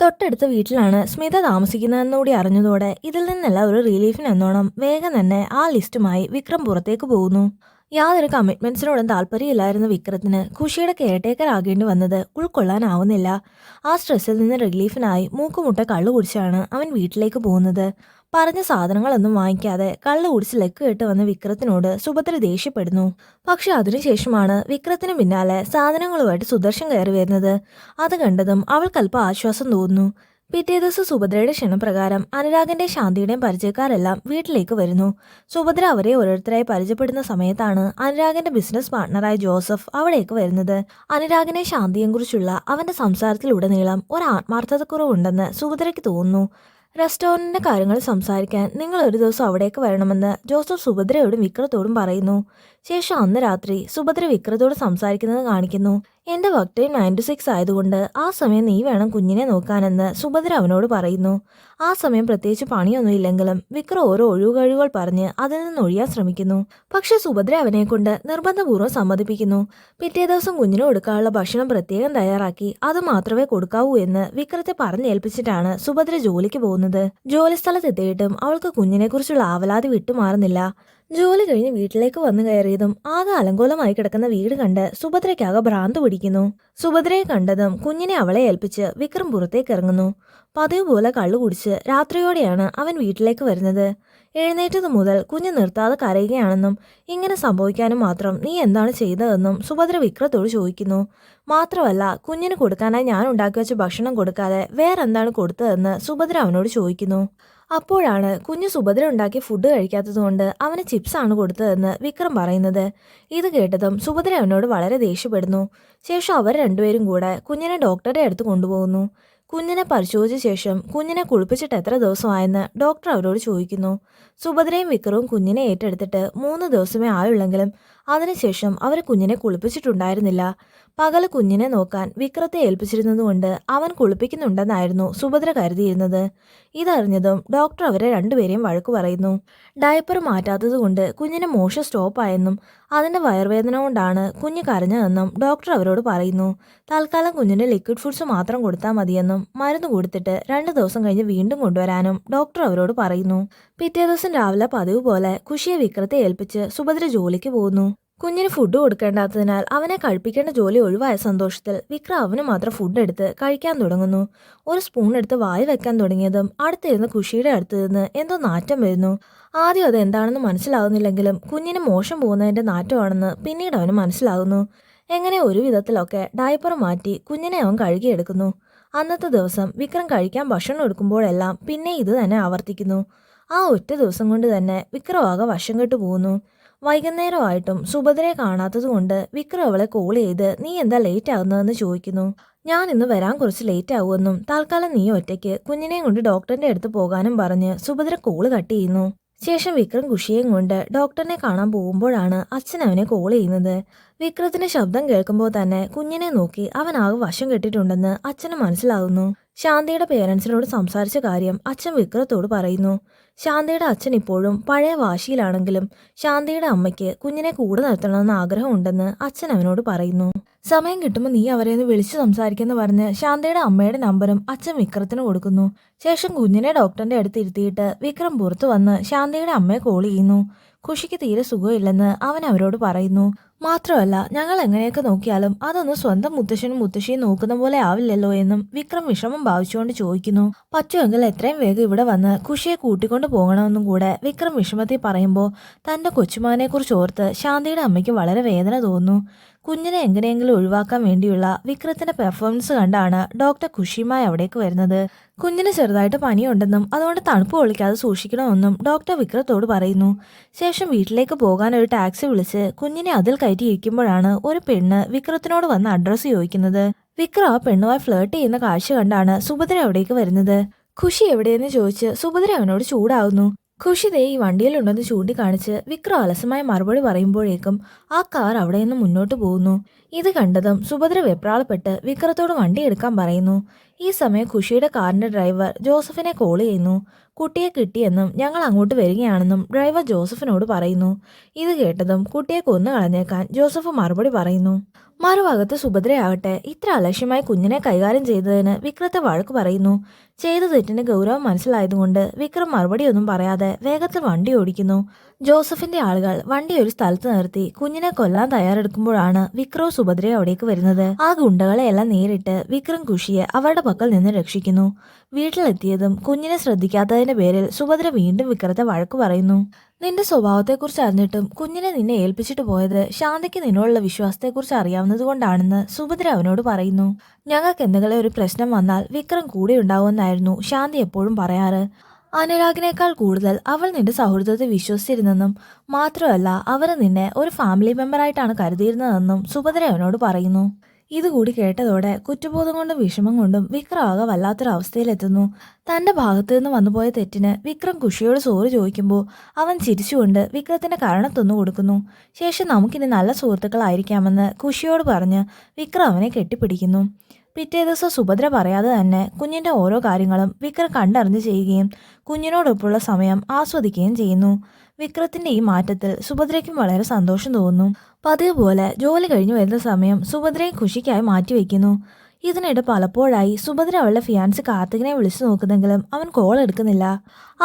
തൊട്ടടുത്ത വീട്ടിലാണ് സ്മിത താമസിക്കുന്നതെന്നുകൂടി അറിഞ്ഞതോടെ ഇതിൽ നിന്നെല്ലാം ഒരു റിലീഫിനെന്നോണം വേഗം തന്നെ ആ ലിസ്റ്റുമായി വിക്രം പുറത്തേക്ക് പോകുന്നു. യാതൊരു കമ്മിറ്റ്മെന്റ്സിനോടും താല്പര്യമില്ലായിരുന്ന വിക്രത്തിന് ഖുഷിയുടെ കെയർടേക്കർ ആകേണ്ടി വന്നത് ഉൾക്കൊള്ളാനാവുന്നില്ല. ആ സ്ട്രെസ്സിൽ നിന്ന് റിലീഫിനായി മൂക്കുമുട്ട കള്ളു കുടിച്ചാണ് അവൻ വീട്ടിലേക്ക് പോകുന്നത്. പറഞ്ഞ സാധനങ്ങളൊന്നും വാങ്ങിക്കാതെ കള്ളു കുടിച്ച് ലെക്ക് കെട്ട് വന്ന വിക്രത്തിനോട് സുഭദ്ര ദേഷ്യപ്പെടുന്നു. പക്ഷെ അതിനുശേഷമാണ് വിക്രത്തിന് പിന്നാലെ സാധനങ്ങളുമായിട്ട് സുദർശൻ കയറി വരുന്നത്. അത് കണ്ടതും അവൾക്കല്പം ആശ്വാസം തോന്നുന്നു. പിറ്റേ ദിവസം സുഭദ്രയുടെ ക്ഷണപ്രകാരം അനുരാഗിന്റെ ശാന്തിയുടെയും പരിചയക്കാരെല്ലാം വീട്ടിലേക്ക് വരുന്നു. സുഭദ്ര അവരെ ഓരോരുത്തരായി പരിചയപ്പെടുന്ന സമയത്താണ് അനുരാഗിന്റെ ബിസിനസ് പാർട്ണറായ ജോസഫ് അവിടേക്ക് വരുന്നത്. അനുരാഗിനെ ശാന്തിയെയും കുറിച്ചുള്ള അവന്റെ സംസാരത്തിലുടനീളം ഒരു ആത്മാർത്ഥതക്കുറവുണ്ടെന്ന് സുഭദ്രയ്ക്ക് തോന്നുന്നു. റെസ്റ്റോറന്റിന്റെ കാര്യങ്ങൾ സംസാരിക്കാൻ നിങ്ങൾ ഒരു ദിവസം അവിടേക്ക് വരണമെന്ന് ജോസഫ് സുഭദ്രയോടും വിക്രത്തോടും പറയുന്നു. ശേഷം അന്ന് രാത്രി സുഭദ്ര വിക്രത്തോട് സംസാരിക്കുന്നത് കാണിക്കുന്നു. എന്റെ വർക്ക് ടൈം 9 to 6 ആയതുകൊണ്ട് ആ സമയം നീ വേണം കുഞ്ഞിനെ നോക്കാനെന്ന് സുഭദ്ര അവനോട് പറയുന്നു. ആ സമയം പ്രത്യേകിച്ച് പണിയൊന്നും ഇല്ലെങ്കിലും വിക്രം ഓരോ ഒഴിവുകഴിവുകൾ പറഞ്ഞ് അതിൽ നിന്ന് ഒഴിയാൻ ശ്രമിക്കുന്നു. പക്ഷെ സുഭദ്ര അവനെ കൊണ്ട് നിർബന്ധപൂർവ്വം സമ്മതിപ്പിക്കുന്നു. പിറ്റേ ദിവസം കുഞ്ഞിന് കൊടുക്കാനുള്ള ഭക്ഷണം പ്രത്യേകം തയ്യാറാക്കി അത് മാത്രമേ കൊടുക്കാവൂ എന്ന് വിക്രത്തെ പറഞ്ഞേൽപ്പിച്ചിട്ടാണ് സുഭദ്ര ജോലിക്ക് പോകുന്നത്. ജോലിസ്ഥലത്തെത്തിയിട്ടും അവൾക്ക് കുഞ്ഞിനെക്കുറിച്ചുള്ള ആവലാതി വിട്ടുമാറുന്നില്ല. ജോലി കഴിഞ്ഞ് വീട്ടിലേക്ക് വന്നു കയറിയതും ആകെ അലങ്കോലമായി കിടക്കുന്ന വീട് കണ്ട് സുഭദ്രയ്ക്കാകെ ഭ്രാന്ത് പിടിക്കുന്നു. സുഭദ്രയെ കണ്ടതും കുഞ്ഞിനെ അവളെ ഏൽപ്പിച്ച് വിക്രം പുറത്തേക്ക് ഇറങ്ങുന്നു. പതിവ് പോലെ കള്ളു കുടിച്ച് രാത്രിയോടെയാണ് അവൻ വീട്ടിലേക്ക് വരുന്നത്. എഴുന്നേറ്റതു മുതൽ കുഞ്ഞ് നിർത്താതെ കരയുകയാണെന്നും ഇങ്ങനെ സംഭവിക്കാനും മാത്രം നീ എന്താണ് ചെയ്തതെന്നും സുഭദ്ര വിക്രത്തോട് ചോദിക്കുന്നു. മാത്രമല്ല കുഞ്ഞിന് കൊടുക്കാനായി ഞാൻ ഉണ്ടാക്കി വെച്ച ഭക്ഷണം കൊടുക്കാതെ വേറെന്താണ് കൊടുത്തതെന്ന് സുഭദ്ര അവനോട് ചോദിക്കുന്നു. അപ്പോഴാണ് കുഞ്ഞ് സുഭദ്ര ഉണ്ടാക്കിയ ഫുഡ് കഴിക്കാത്തതുകൊണ്ട് അവന് ചിപ്സാണ് കൊടുത്തതെന്ന് വിക്രം പറയുന്നത്. ഇത് കേട്ടതും സുഭദ്ര അവനോട് വളരെ ദേഷ്യപ്പെടുന്നു. ശേഷം അവർ രണ്ടുപേരും കൂടെ കുഞ്ഞിനെ ഡോക്ടറുടെ അടുത്ത് കൊണ്ടുപോകുന്നു. കുഞ്ഞിനെ പരിശോധിച്ച ശേഷം കുഞ്ഞിനെ കുളിപ്പിച്ചിട്ട് എത്ര ദിവസമായെന്ന് ഡോക്ടർ അവരോട് ചോദിക്കുന്നു. സുഭദ്രയും വിക്രവും കുഞ്ഞിനെ ഏറ്റെടുത്തിട്ട് 3 ദിവസമേ ആയുള്ളെങ്കിലും അതിനുശേഷം അവർ കുഞ്ഞിനെ കുളിപ്പിച്ചിട്ടുണ്ടായിരുന്നില്ല. പകല് കുഞ്ഞിനെ നോക്കാൻ വിക്രത്തെ ഏൽപ്പിച്ചിരുന്നതുകൊണ്ട് അവൻ കുളിപ്പിക്കുന്നുണ്ടെന്നായിരുന്നു സുഭദ്ര കരുതിയിരുന്നത്. ഇതറിഞ്ഞതും ഡോക്ടർ അവരെ രണ്ടുപേരെയും വഴക്കു പറയുന്നു. ഡയപ്പർ മാറ്റാത്തതുകൊണ്ട് കുഞ്ഞിന് മോഷൻ സ്റ്റോപ്പായെന്നും അതിന്റെ വയറുവേദന കൊണ്ടാണ് കുഞ്ഞ് കരഞ്ഞതെന്നും ഡോക്ടർ അവരോട് പറയുന്നു. തൽക്കാലം കുഞ്ഞിന് ലിക്വിഡ് ഫുഡ്സ് മാത്രം കൊടുത്താൽ മതിയെന്നും മരുന്ന് കൊടുത്തിട്ട് 2 ദിവസം കഴിഞ്ഞ് വീണ്ടും കൊണ്ടുവരാനും ഡോക്ടർ അവരോട് പറയുന്നു. പിറ്റേ ദിവസം രാവിലെ പതിവ് പോലെ ഖുഷിയെ വിക്രത്തെ ഏൽപ്പിച്ച് സുഭദ്ര ജോലിക്ക് പോകുന്നു. കുഞ്ഞിന് ഫുഡ് കൊടുക്കേണ്ടാത്തതിനാൽ അവനെ കഴിപ്പിക്കേണ്ട ജോലി ഒഴിവായ സന്തോഷത്തിൽ വിക്രം അവന് മാത്രം ഫുഡ് എടുത്ത് കഴിക്കാൻ തുടങ്ങുന്നു. ഒരു സ്പൂൺ എടുത്ത് വായി വെക്കാൻ തുടങ്ങിയതും അടുത്തിരുന്ന് ഖുഷിയുടെ അടുത്ത് നിന്ന് എന്തോ നാറ്റം വരുന്നു. ആദ്യം അത് എന്താണെന്ന് മനസ്സിലാകുന്നില്ലെങ്കിലും കുഞ്ഞിന് മോശം പോകുന്നതിന്റെ നാറ്റമാണെന്ന് പിന്നീട് അവന് മനസ്സിലാകുന്നു. എങ്ങനെ ഒരു വിധത്തിലൊക്കെ ഡയപ്പർ മാറ്റി കുഞ്ഞിനെ അവൻ കഴുകിയെടുക്കുന്നു. അന്നത്തെ ദിവസം വിക്രം കഴിക്കാൻ ഭക്ഷണം എടുക്കുമ്പോഴെല്ലാം പിന്നെ ഇത് തന്നെ ആവർത്തിക്കുന്നു. ആ ഒറ്റ ദിവസം കൊണ്ട് തന്നെ വിക്രം ആകെ വശം കെട്ടു പോകുന്നു. വൈകുന്നേരമായിട്ടും സുഭദ്രയെ കാണാത്തതുകൊണ്ട് വിക്രം അവളെ കോൾ ചെയ്ത് നീ എന്താ ലേറ്റ് ആകുന്നതെന്ന് ചോദിക്കുന്നു. ഞാൻ ഇന്ന് വരാൻ കുറച്ച് ലേറ്റ് ആവുമെന്നും തൽക്കാലം നീ ഒറ്റയ്ക്ക് കുഞ്ഞിനെയും കൊണ്ട് ഡോക്ടറിന്റെ അടുത്ത് പോകാനും പറഞ്ഞ് സുഭദ്ര കോള് കട്ട് ചെയ്യുന്നു. ശേഷം വിക്രം ഖുഷിയെയും കൊണ്ട് ഡോക്ടറിനെ കാണാൻ പോകുമ്പോഴാണ് അച്ഛൻ അവനെ കോൾ ചെയ്യുന്നത്. വിക്രത്തിന്റെ ശബ്ദം കേൾക്കുമ്പോൾ തന്നെ കുഞ്ഞിനെ നോക്കി അവൻ ആകെ വശം കെട്ടിട്ടുണ്ടെന്ന് അച്ഛന് മനസ്സിലാകുന്നു. ശാന്തിയുടെ പേരൻസിനോട് സംസാരിച്ച കാര്യം അച്ഛൻ വിക്രത്തോട് പറയുന്നു. ശാന്തിയുടെ അച്ഛൻ ഇപ്പോഴും പഴയ വാശിയിലാണെങ്കിലും ശാന്തിയുടെ അമ്മയ്ക്ക് കുഞ്ഞിനെ കൂടെ നിർത്തണമെന്ന് ആഗ്രഹമുണ്ടെന്ന് അച്ഛൻ അവനോട് പറയുന്നു. സമയം കിട്ടുമ്പോൾ നീ അവരെ ഒന്ന് വിളിച്ചു സംസാരിക്കെന്ന് പറഞ്ഞ് ശാന്തിയുടെ അമ്മയുടെ നമ്പറും അച്ഛൻ വിക്രത്തിന് കൊടുക്കുന്നു. ശേഷം കുഞ്ഞിനെ ഡോക്ടറിന്റെ അടുത്ത് ഇരുത്തിയിട്ട് വിക്രം പുറത്തു വന്ന് ശാന്തിയുടെ അമ്മയെ കോൾ ചെയ്യുന്നു. ഖുഷിക്ക് തീരെ സുഖമില്ലെന്ന് അവൻ അവരോട് പറയുന്നു. മാത്രമല്ല ഞങ്ങൾ എങ്ങനെയൊക്കെ നോക്കിയാലും അതൊന്നും സ്വന്തം മുത്തശ്ശനും മുത്തശ്ശിയും നോക്കുന്ന പോലെ ആവില്ലല്ലോ എന്നും വിക്രം വിഷമം ഭാവിച്ചുകൊണ്ട് ചോദിക്കുന്നു. പറ്റുമെങ്കിൽ എത്രയും വേഗം ഇവിടെ വന്ന് ഖുഷിയെ കൂട്ടിക്കൊണ്ട് പോകണമെന്നും കൂടെ വിക്രം വിഷമത്തിൽ പറയുമ്പോൾ തന്റെ കൊച്ചുമകനെ കുറിച്ച് ഓർത്ത് ശാന്തിയുടെ അമ്മയ്ക്ക് വളരെ വേദന തോന്നുന്നു. കുഞ്ഞിനെ എങ്ങനെയെങ്കിലും ഒഴിവാക്കാൻ വേണ്ടിയുള്ള വിക്രത്തിന്റെ പെർഫോമൻസ് കണ്ടാണ് ഡോക്ടർ ഖുഷിയുമായി അവിടേക്ക് വരുന്നത്. കുഞ്ഞിന് ചെറുതായിട്ട് പനിയുണ്ടെന്നും അതുകൊണ്ട് തണുപ്പ് കൊള്ളിക്കാതെ സൂക്ഷിക്കണമെന്നും ഡോക്ടർ വിക്രത്തോട് പറയുന്നു. ശേഷം വീട്ടിലേക്ക് പോകാൻ ഒരു ടാക്സി വിളിച്ച് കുഞ്ഞിനെ അതിൽ കയറ്റി ഇരിക്കുമ്പോഴാണ് ഒരു പെണ്ണ് വിക്രത്തിനോട് വന്ന് അഡ്രസ്സ് ചോദിക്കുന്നത്. വിക്രം ആ പെണ്ണുമായി ഫ്ലേർട്ട് ചെയ്യുന്ന കാഴ്ച കണ്ടാണ് സുഭദ്ര അവിടേക്ക് വരുന്നത്. ഖുഷി എവിടെയെന്ന് ചോദിച്ച് സുഭദ്ര അവനോട് ചൂടാവുന്നു. ഖുഷി ദേ ഈ വണ്ടിയിലുണ്ടെന്ന് ചൂണ്ടിക്കാണിച്ച് വിക്രം അലസമായ മറുപടി പറയുമ്പോഴേക്കും ആ കാർ അവിടെ നിന്ന് മുന്നോട്ട് പോകുന്നു. ഇത് കണ്ടതും സുഭദ്ര വെപ്രാളപ്പെട്ട് വിക്രത്തോട് വണ്ടി എടുക്കാൻ പറയുന്നു. ഈ സമയം ഖുഷിയുടെ കാറിന്റെ ഡ്രൈവർ ജോസഫിനെ കോൾ ചെയ്യുന്നു. കുട്ടിയെ കിട്ടിയെന്നും ഞങ്ങൾ അങ്ങോട്ട് വരികയാണെന്നും ഡ്രൈവർ ജോസഫിനോട് പറയുന്നു. ഇത് കേട്ടതും കുട്ടിയെ കൊന്നു കളഞ്ഞേക്കാൻ ജോസഫ് മറുപടി പറയുന്നു. മറുഭാഗത്ത് സുഭദ്രയാകട്ടെ ഇത്ര അലക്ഷ്യമായി കുഞ്ഞിനെ കൈകാര്യം ചെയ്തതിന് വിക്രത്തെ വഴക്ക് പറയുന്നു. ചെയ്ത തെറ്റിന്റെ ഗൗരവം മനസ്സിലായതുകൊണ്ട് വിക്രം മറുപടിയൊന്നും പറയാതെ വേഗത്തിൽ വണ്ടി ഓടിക്കുന്നു. ജോസഫിന്റെ ആളുകൾ വണ്ടി ഒരു സ്ഥലത്ത് നിർത്തി കുഞ്ഞിനെ കൊല്ലാൻ തയ്യാറെടുക്കുമ്പോഴാണ് വിക്രവും സുഭദ്രയും അവിടേക്ക് വരുന്നത്. ആ ഗുണ്ടകളെ എല്ലാം നേരിട്ട് വിക്രം ഖുഷിയെ അവരുടെ പക്കൽ നിന്ന് രക്ഷിക്കുന്നു. വീട്ടിലെത്തിയതും കുഞ്ഞിനെ ശ്രദ്ധിക്കാത്തതിന്റെ പേരിൽ സുഭദ്ര വീണ്ടും വിക്രത്തെ വഴക്ക് പറയുന്നു. നിന്റെ സ്വഭാവത്തെക്കുറിച്ച് അറിഞ്ഞിട്ടും കുഞ്ഞിനെ നിന്നെ ഏൽപ്പിച്ചിട്ട് പോയത് ശാന്തിക്ക് നിന്നോടുള്ള വിശ്വാസത്തെക്കുറിച്ച് അറിയാവുന്നത് കൊണ്ടാണെന്ന് സുഭദ്ര അവനോട് പറയുന്നു. ഞങ്ങൾക്ക് എന്തെങ്കിലും ഒരു പ്രശ്നം വന്നാൽ വിക്രം കൂടെ ഉണ്ടാവുമെന്നായിരുന്നു ശാന്തി എപ്പോഴും പറയാറ്. അനുരാഗിനേക്കാൾ കൂടുതൽ അവൾ നിന്റെ സൗഹൃദത്തെ വിശ്വസിച്ചിരുന്നെന്നും മാത്രമല്ല അവർ നിന്നെ ഒരു ഫാമിലി മെമ്പറായിട്ടാണ് കരുതിയിരുന്നതെന്നും സുഭദ്ര അവനോട് പറയുന്നു. ഇതുകൂടി കേട്ടതോടെ കുറ്റബോധം കൊണ്ടും വിഷമം കൊണ്ടും വിക്രം ആകെ വല്ലാത്തൊരവസ്ഥയിലെത്തുന്നു. തന്റെ ഭാഗത്തു നിന്ന് വന്നുപോയ തെറ്റിന് വിക്രം ഖുഷിയോട് സോറി ചോദിക്കുമ്പോൾ അവൻ ചിരിച്ചുകൊണ്ട് വിക്രത്തിന്റെ കരണത്തൊന്നു കൊടുക്കുന്നു. ശേഷം നമുക്കിനി നല്ല സുഹൃത്തുക്കളായിരിക്കാമെന്ന് ഖുഷിയോട് പറഞ്ഞ് വിക്രം അവനെ കെട്ടിപ്പിടിക്കുന്നു. പിറ്റേ ദിവസം സുഭദ്ര പറയാതെ തന്നെ കുഞ്ഞിന്റെ ഓരോ കാര്യങ്ങളും വിക്രം കണ്ടറിഞ്ഞ് ചെയ്യുകയും കുഞ്ഞിനോടൊപ്പമുള്ള സമയം ആസ്വദിക്കുകയും ചെയ്യുന്നു. വിക്രത്തിന്റെ ഈ മാറ്റത്തിൽ സുഭദ്രയ്ക്കും വളരെ സന്തോഷം തോന്നുന്നു. പതിവ് പോലെ ജോലി കഴിഞ്ഞു വരുന്ന സമയം സുഭദ്രയെ ഖുഷിക്കായി മാറ്റിവെക്കുന്നു. ഇതിനിടെ പലപ്പോഴായി സുഭദ്ര അവളുടെ ഫിയാൻസി കാർത്തികിനെ വിളിച്ചു നോക്കുന്നെങ്കിലും അവൻ കോൾ എടുക്കുന്നില്ല.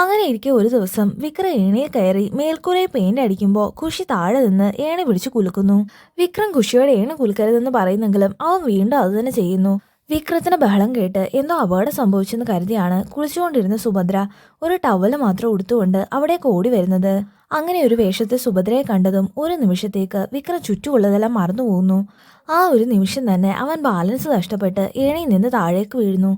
അങ്ങനെ ഇരിക്കെ ഒരു ദിവസം വിക്രം ഏണിയിൽ കയറി മേൽക്കൂരയിൽ പെയിന്റ് അടിക്കുമ്പോൾ ഖുഷി താഴെ നിന്ന് ഏണി പിടിച്ചു കുലുക്കുന്നു. വിക്രം ഖുഷിയോട് ഏണി കുലുക്കരുതെന്ന് പറയുന്നെങ്കിലും അവൻ വീണ്ടും അത് തന്നെ ചെയ്യുന്നു. വിക്രത്തിന് ബഹളം കേട്ട് എന്തോ അപകടം സംഭവിച്ചെന്ന് കരുതിയാണ് കുളിച്ചുകൊണ്ടിരുന്ന സുഭദ്ര ഒരു ടവല് മാത്രം ഉടുത്തുകൊണ്ട് അവിടേക്ക് ഓടി വരുന്നത്. അങ്ങനെ ഒരു വേഷത്തിൽ സുഭദ്രയെ കണ്ടതും ഒരു നിമിഷത്തേക്ക് വിക്രം ചുറ്റുമുള്ളതെല്ലാം മറന്നു പോകുന്നു. ആ ഒരു നിമിഷം തന്നെ അവൻ ബാലൻസ് നഷ്ടപ്പെട്ട് ഏണിയിൽ നിന്ന് താഴേക്ക് വീഴുന്നു.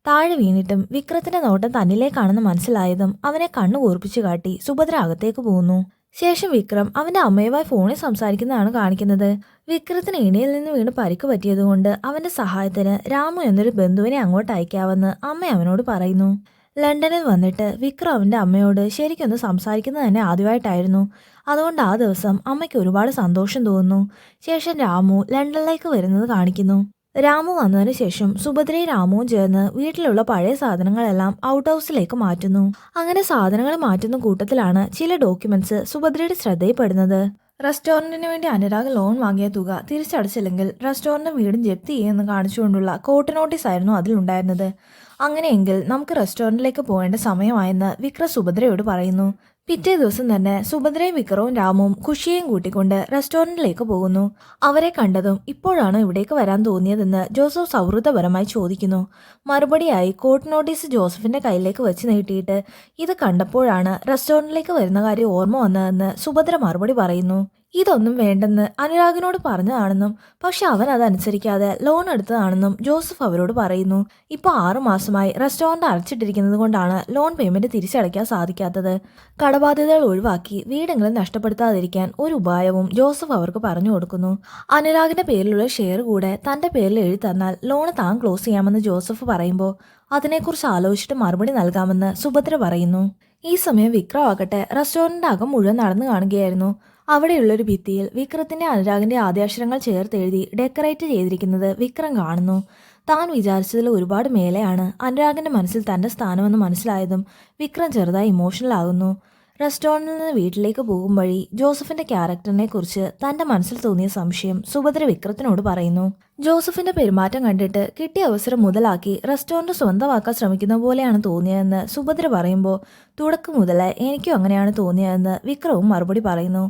താഴെ വീണിട്ടും വിക്രത്തിന്റെ നോട്ടം തന്നിലേക്കാണെന്ന് മനസ്സിലായതും അവനെ കണ്ണു കൂർപ്പിച്ചു കാട്ടി സുഭദ്ര അകത്തേക്ക് പോകുന്നു. ശേഷം വിക്രം അവന്റെ അമ്മയുമായി ഫോണിൽ സംസാരിക്കുന്നതാണ് കാണിക്കുന്നത്. വിക്രത്തിന് ഏണിയിൽ നിന്ന് വീണ് പരിക്ക് പറ്റിയതുകൊണ്ട് അവന്റെ സഹായത്തിന് രാമു എന്നൊരു ബന്ധുവിനെ അങ്ങോട്ട് അയക്കാമെന്ന് അമ്മ അവനോട് പറയുന്നു. ലണ്ടനിൽ വന്നിട്ട് വിക്രം അവന്റെ അമ്മയോട് ശരിക്കൊന്ന് സംസാരിക്കുന്നത് തന്നെ ആദ്യമായിട്ടായിരുന്നു. അതുകൊണ്ട് ആ ദിവസം അമ്മയ്ക്ക് ഒരുപാട് സന്തോഷം തോന്നുന്നു. ശേഷം രാമു ലണ്ടനിലേക്ക് വരുന്നത് കാണിക്കുന്നു. രാമു വന്നതിന് ശേഷം സുഭദ്രയും രാമുവും ചേർന്ന് വീട്ടിലുള്ള പഴയ സാധനങ്ങളെല്ലാം ഔട്ട് ഹൗസിലേക്ക് മാറ്റുന്നു. അങ്ങനെ സാധനങ്ങൾ മാറ്റുന്ന കൂട്ടത്തിലാണ് ചില ഡോക്യുമെന്റ്സ് സുഭദ്രയുടെ ശ്രദ്ധയിൽപ്പെടുന്നത്. റെസ്റ്റോറന്റിന് വേണ്ടി അനുരാഗ് ലോൺ വാങ്ങിയ തുക തിരിച്ചടച്ചില്ലെങ്കിൽ റെസ്റ്റോറന്റ് വീടും ജപ്തി ചെയ്യുമെന്ന് കാണിച്ചുകൊണ്ടുള്ള കോർട്ട് നോട്ടീസ് ആയിരുന്നു അതിലുണ്ടായിരുന്നത്. അങ്ങനെയെങ്കിൽ നമുക്ക് റെസ്റ്റോറന്റിലേക്ക് പോകേണ്ട സമയമായെന്ന് വിക്രം സുഭദ്രയോട് പറയുന്നു. പിറ്റേ ദിവസം തന്നെ സുഭദ്രയും വിക്രവും രാമുവും ഖുഷിയെയും കൂട്ടിക്കൊണ്ട് റെസ്റ്റോറന്റിലേക്ക് പോകുന്നു. അവരെ കണ്ടതും ഇപ്പോഴാണ് ഇവിടേക്ക് വരാൻ തോന്നിയതെന്ന് ജോസഫ് സൗഹൃദപരമായി ചോദിക്കുന്നു. മറുപടിയായി കോർട്ട് നോട്ടീസ് ജോസഫിന്റെ കയ്യിലേക്ക് വെച്ച് നീട്ടിയിട്ട് ഇത് കണ്ടപ്പോഴാണ് റെസ്റ്റോറന്റിലേക്ക് വരുന്ന കാര്യം ഓർമ്മ വന്നതെന്ന് സുഭദ്ര മറുപടി പറയുന്നു. ഇതൊന്നും വേണ്ടെന്ന് അനുരാഗിനോട് പറഞ്ഞതാണെന്നും പക്ഷെ അവൻ അതനുസരിക്കാതെ ലോൺ എടുത്തതാണെന്നും ജോസഫ് അവരോട് പറയുന്നു. ഇപ്പോൾ 6 മാസമായി റെസ്റ്റോറന്റ് അടച്ചിട്ടിരിക്കുന്നത് കൊണ്ടാണ് ലോൺ പേയ്മെന്റ് തിരിച്ചടയ്ക്കാൻ സാധിക്കാത്തത്. കടബാധ്യതകൾ ഒഴിവാക്കി വീടെങ്കിലും നഷ്ടപ്പെടുത്താതിരിക്കാൻ ഒരു ഉപായവും ജോസഫ് അവർക്ക് പറഞ്ഞു കൊടുക്കുന്നു. അനുരാഗിന്റെ പേരിലുള്ള ഷെയർ കൂടെ തന്റെ പേരിൽ എഴുതി തന്നാൽ ലോണ് താൻ ക്ലോസ് ചെയ്യാമെന്ന് ജോസഫ് പറയുമ്പോൾ അതിനെക്കുറിച്ച് ആലോചിച്ചിട്ട് മറുപടി നൽകാമെന്ന് സുഭദ്ര പറയുന്നു. ഈ സമയം വിക്രം ആകട്ടെ റെസ്റ്റോറന്റിന്റെ അകം മുഴുവൻ നടന്നു കാണുകയായിരുന്നു. അവിടെയുള്ളൊരു ഭിത്തിയിൽ വിക്രത്തിന്റെ അനുരാഗിന്റെ ആദ്യാക്ഷരങ്ങൾ ചേർത്തെഴുതി ഡെക്കറേറ്റ് ചെയ്തിരിക്കുന്നത് വിക്രം കാണുന്നു. താൻ വിചാരിച്ചതിൽ ഒരുപാട് മേലെയാണ് അനുരാഗിന്റെ മനസ്സിൽ തന്റെ സ്ഥാനമെന്ന് മനസ്സിലായതും വിക്രം ചെറുതായി ഇമോഷണൽ ആകുന്നു. റെസ്റ്റോറൻറ്റിൽ നിന്ന് വീട്ടിലേക്ക് പോകും വഴി ജോസഫിന്റെ ക്യാരക്ടറിനെ കുറിച്ച് തന്റെ മനസ്സിൽ തോന്നിയ സംശയം സുഭദ്ര വിക്രത്തിനോട് പറയുന്നു. ജോസഫിന്റെ പെരുമാറ്റം കണ്ടിട്ട് കിട്ടിയ അവസരം മുതലാക്കി റെസ്റ്റോറൻറ്റ് സ്വന്തമാക്കാൻ ശ്രമിക്കുന്ന പോലെയാണ് തോന്നിയതെന്ന് സുഭദ്ര പറയുമ്പോൾ തുടക്കം മുതലേ എനിക്കും അങ്ങനെയാണ് തോന്നിയതെന്ന് വിക്രവും മറുപടി പറയുന്നു.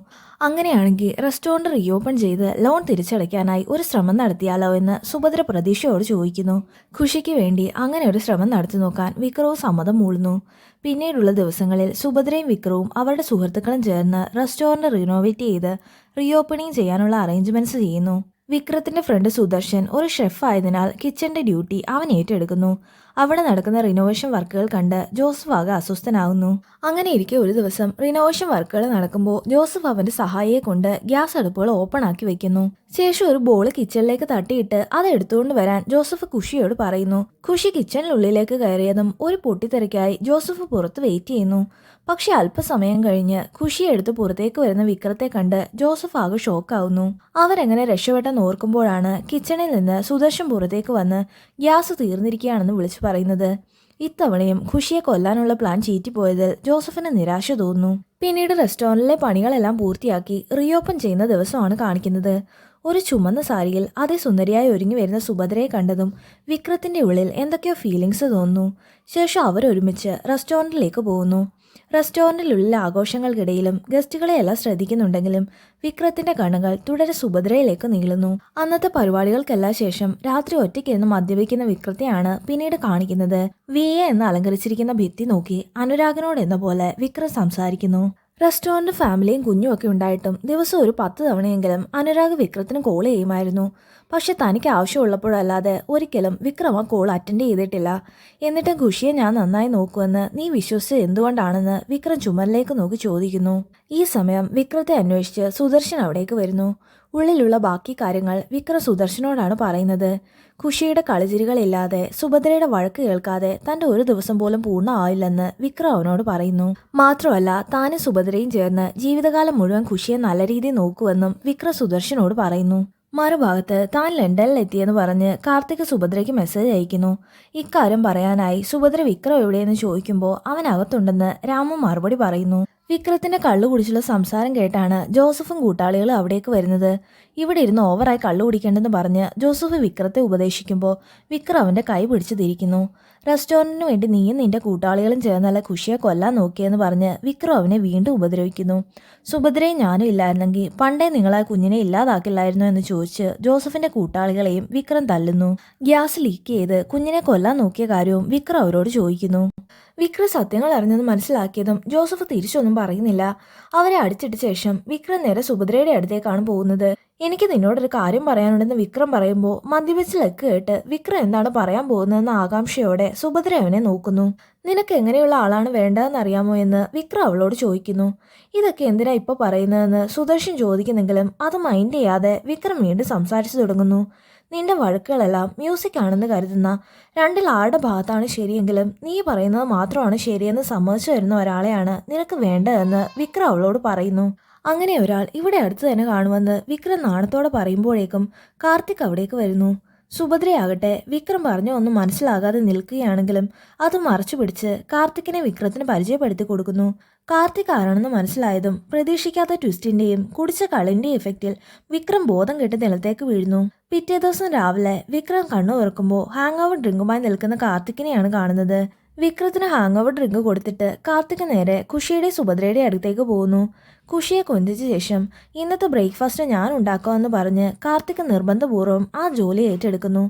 അങ്ങനെയാണെങ്കിൽ റെസ്റ്റോറൻറ്റ് റീഓപ്പൺ ചെയ്ത് ലോൺ തിരിച്ചടയ്ക്കാനായി ഒരു ശ്രമം നടത്തിയാലോ എന്ന് സുഭദ്ര പ്രതീക്ഷയോട് ചോദിക്കുന്നു. ഖുഷിക്ക് വേണ്ടി അങ്ങനെ ഒരു ശ്രമം നടത്തി നോക്കാൻ വിക്രവും സമ്മതം മൂളുന്നു. പിന്നീടുള്ള ദിവസങ്ങളിൽ സുഭദ്രയും വിക്രവും അവരുടെ സുഹൃത്തുക്കളും ചേർന്ന് റെസ്റ്റോറൻറ്റ് റിനോവേറ്റ് ചെയ്ത് റീഓപ്പണിംഗ് ചെയ്യാനുള്ള അറേഞ്ച്മെന്റ്സ് ചെയ്യുന്നു. വിക്രത്തിന്റെ ഫ്രണ്ട് സുദർശൻ ഒരു ഷെഫ് ആയതിനാൽ കിച്ചന്റെ ഡ്യൂട്ടി അവൻ ഏറ്റെടുക്കുന്നു. അവിടെ നടക്കുന്ന റിനോവേഷൻ വർക്കുകൾ കണ്ട് ജോസഫ് ആകെ അസ്വസ്ഥനാകുന്നു. അങ്ങനെ ഇരിക്കെ ഒരു ദിവസം റിനോവേഷൻ വർക്കുകൾ നടക്കുമ്പോൾ ജോസഫ് അവന്റെ സഹായിയെ കൊണ്ട് ഗ്യാസ് അടുപ്പുകൾ ഓപ്പൺ ആക്കി വെക്കുന്നു. ശേഷം ഒരു ബോൾ കിച്ചണിലേക്ക് തട്ടിയിട്ട് അത് എടുത്തുകൊണ്ട് വരാൻ ജോസഫ് ഖുഷിയോട് പറയുന്നു. ഖുഷി കിച്ചണിനുള്ളിലേക്ക് കയറിയതും ഒരു പൊട്ടിത്തെറിക്കായി ജോസഫ് പുറത്ത് വെയിറ്റ് ചെയ്യുന്നു. പക്ഷെ അല്പസമയം കഴിഞ്ഞ് ഖുഷിയെ എടുത്ത് പുറത്തേക്ക് വരുന്ന വിക്രത്തെ കണ്ട് ജോസഫ് ആകെ ഷോക്കാവുന്നു. അവരെങ്ങനെ രക്ഷപ്പെട്ടെന്ന് ഓർക്കുമ്പോഴാണ് കിച്ചണിൽ നിന്ന് സുദർശൻ പുറത്തേക്ക് വന്ന് ഗ്യാസ് തീർന്നിരിക്കുകയാണെന്ന് വിളിച്ചു പറയുന്നത്. ഇത്തവണയും ഖുഷിയെ കൊല്ലാനുള്ള പ്ലാൻ ചീറ്റിപ്പോയതിൽ ജോസഫിന് നിരാശ തോന്നുന്നു. പിന്നീട് റെസ്റ്റോറൻറ്റിലെ പണികളെല്ലാം പൂർത്തിയാക്കി റീഓപ്പൺ ചെയ്യുന്ന ദിവസമാണ് കാണിക്കുന്നത്. ഒരു ചുമന്ന സാരിയിൽ അതിസുന്ദരിയായി ഒരുങ്ങി വരുന്ന സുഭദ്രയെ കണ്ടതും വിക്രത്തിന്റെ ഉള്ളിൽ എന്തൊക്കെയോ ഫീലിങ്സ് തോന്നുന്നു. ശേഷം അവരൊരുമിച്ച് റെസ്റ്റോറൻറ്റിലേക്ക് പോകുന്നു. റെസ്റ്റോറൻറ്റിലുള്ള ആഘോഷങ്ങൾക്കിടയിലും ഗസ്റ്റുകളെയെല്ലാം ശ്രദ്ധിക്കുന്നുണ്ടെങ്കിലും വിക്രത്തിന്റെ കണ്ണുകൾ തുടരെ സുഭദ്രയിലേക്ക് നീളുന്നു. അന്നത്തെ പരിപാടികൾക്കെല്ലാം ശേഷം രാത്രി ഒറ്റയ്ക്കിരുന്ന് മദ്യപിക്കുന്ന വിക്രത്തെയാണ് പിന്നീട് കാണിക്കുന്നത്. വിയെ എന്ന് അലങ്കരിച്ചിരിക്കുന്ന ഭിത്തി നോക്കി അനുരാഗിനോട് എന്ന പോലെ വിക്രം സംസാരിക്കുന്നു. റെസ്റ്റോറൻറ്റ് ഫാമിലിയും കുഞ്ഞും ഒക്കെ ഉണ്ടായിട്ടും ദിവസം ഒരു 10 തവണയെങ്കിലും അനുരാഗ് വിക്രത്തിന് കോൾ ചെയ്യുമായിരുന്നു. പക്ഷെ തനിക്ക് ആവശ്യമുള്ളപ്പോഴല്ലാതെ ഒരിക്കലും വിക്രം ആ കോൾ അറ്റൻഡ് ചെയ്തിട്ടില്ല. എന്നിട്ടും ഖുഷിയെ ഞാൻ നന്നായി നോക്കുമെന്ന് നീ വിശ്വസിച്ചത് എന്തുകൊണ്ടാണെന്ന് വിക്രം ചുമരിലേക്ക് നോക്കി ചോദിക്കുന്നു. ഈ സമയം വിക്രത്തെ അന്വേഷിച്ച് സുദർശൻ അവിടേക്ക് വരുന്നു. ഉള്ളിലുള്ള ബാക്കി കാര്യങ്ങൾ വിക്രം സുദർശനോടാണ് പറയുന്നത്. ഖുഷിയുടെ കളിചിരികളില്ലാതെ സുഭദ്രയുടെ വഴക്ക് കേൾക്കാതെ തന്റെ ഒരു ദിവസം പോലും പൂർണ്ണമായില്ലെന്ന് വിക്രം അവനോട് പറയുന്നു. മാത്രമല്ല താനും സുഭദ്രയും ചേർന്ന് ജീവിതകാലം മുഴുവൻ ഖുഷിയെ നല്ല രീതിയിൽ നോക്കുമെന്നും വിക്രം സുദർശനോട് പറയുന്നു. മറുഭാഗത്ത് താൻ ലണ്ടനിൽ എത്തിയെന്ന് പറഞ്ഞ് കാർത്തിക് സുഭദ്രയ്ക്ക് മെസ്സേജ് അയക്കുന്നു. ഇക്കാര്യം പറയാനായി സുഭദ്ര വിക്രം എവിടെയെന്ന് ചോദിക്കുമ്പോൾ അവൻ അകത്തുണ്ടെന്ന് രാമു മറുപടി പറയുന്നു. വിക്രത്തിന്റെ കള്ളു കുടിച്ചുള്ള സംസാരം കേട്ടാണ് ജോസഫും കൂട്ടാളികളും അവിടേക്ക് വരുന്നത്. ഇവിടെ ഇരുന്ന് ഓവറായി കള്ളു കുടിക്കേണ്ടെന്ന് പറഞ്ഞ് ജോസഫ് വിക്രത്തെ ഉപദേശിക്കുമ്പോൾ വിക്രം അവന്റെ കൈ പിടിച്ചു തിരിക്കുന്നു. റെസ്റ്റോറൻറ്റിന് വേണ്ടി നീയും നിന്റെ കൂട്ടാളികളും ചേർന്നല്ല ഖുഷിയെ കൊല്ലാൻ നോക്കിയെന്ന് പറഞ്ഞ് വിക്രം അവനെ വീണ്ടും ഉപദ്രവിക്കുന്നു. സുഭദ്രയും ഞാനും ഇല്ലായിരുന്നെങ്കിൽ പണ്ടേ നിങ്ങളാ കുഞ്ഞിനെ ഇല്ലാതാക്കില്ലായിരുന്നു എന്ന് ചോദിച്ച് ജോസഫിന്റെ കൂട്ടാളികളെയും വിക്രം തല്ലുന്നു. ഗ്യാസ് ലീക്ക് ചെയ്ത് കുഞ്ഞിനെ കൊല്ലാൻ നോക്കിയ കാര്യവും വിക്രം അവരോട് ചോദിക്കുന്നു. വിക്രം സത്യങ്ങൾ അറിഞ്ഞെന്ന് മനസ്സിലാക്കിയതും ജോസഫ് തിരിച്ചൊന്നും പറയുന്നില്ല. അവരെ അടിച്ചിട്ട ശേഷം വിക്രം നേരെ സുഭദ്രയുടെ അടുത്തേക്കാണ് പോകുന്നത്. എനിക്ക് നിന്നോടൊരു കാര്യം പറയാനുണ്ടെന്ന് വിക്രം പറയുമ്പോൾ മദ്യപിച്ച് ലക്ക് കേട്ട് വിക്രം എന്താണ് പറയാൻ പോകുന്നതെന്ന ആകാംക്ഷയോടെ സുഭദ്ര അവനെ നോക്കുന്നു. നിനക്ക് എങ്ങനെയുള്ള ആളാണ് വേണ്ടതെന്ന് അറിയാമോ എന്ന് വിക്രം അവളോട് ചോദിക്കുന്നു. ഇതൊക്കെ എന്തിനാ ഇപ്പോൾ പറയുന്നതെന്ന് സുദർശൻ ചോദിക്കുന്നെങ്കിലും അത് മൈൻഡ് ചെയ്യാതെ വിക്രം വീണ്ടും സംസാരിച്ചു തുടങ്ങുന്നു. നിന്റെ വഴക്കുകളെല്ലാം മ്യൂസിക് ആണെന്ന് കരുതുന്ന രണ്ടിൽ ആരുടെ ഭാഗത്താണ് ശരിയെങ്കിലും നീ പറയുന്നത് മാത്രമാണ് ശരിയെന്ന് സമ്മതിച്ചു തരുന്ന ഒരാളെയാണ് നിനക്ക് വേണ്ടതെന്ന് വിക്രം അവളോട് പറയുന്നു. അങ്ങനെ ഒരാൾ ഇവിടെ അടുത്ത് തന്നെ കാണുമെന്ന് വിക്രം നാണത്തോടെ പറയുമ്പോഴേക്കും കാർത്തിക് അവിടേക്ക് വരുന്നു. സുഭദ്രയാകട്ടെ വിക്രം പറഞ്ഞ ഒന്നും മനസ്സിലാകാതെ നിൽക്കുകയാണെങ്കിലും അത് മറച്ചു പിടിച്ച് കാർത്തിക്കിനെ വിക്രത്തിന് പരിചയപ്പെടുത്തി കൊടുക്കുന്നു. കാർത്തിക് ആരാണെന്ന് മനസ്സിലായതും പ്രതീക്ഷിക്കാത്ത ട്വിസ്റ്റിന്റെയും കുടിച്ച കളിന്റെയും എഫക്റ്റിൽ വിക്രം ബോധം കെട്ട് നിലത്തേക്ക് വീഴുന്നു. പിറ്റേ ദിവസം രാവിലെ വിക്രം കണ്ണു തുറക്കുമ്പോൾ ഹാങ് ഓവർ ഡ്രിങ്കുമായി നിൽക്കുന്ന കാർത്തിക്കിനെയാണ് കാണുന്നത്. വിക്രത്തിന് ഹാങ് ഓവർ ഡ്രിങ്ക് കൊടുത്തിട്ട് കാർത്തിക് നേരെ ഖുഷിയുടെ സുഭദ്രയുടെ അടുത്തേക്ക് പോകുന്നു. ഖുഷിയെ കൊഞ്ചിച്ച ശേഷം ഇന്നത്തെ ബ്രേക്ക്ഫാസ്റ്റ് ഞാൻ ഉണ്ടാക്കാമെന്ന് പറഞ്ഞ് കാർത്തിക് നിർബന്ധപൂർവ്വം ആ ജോലി ഏറ്റെടുക്കുന്നു.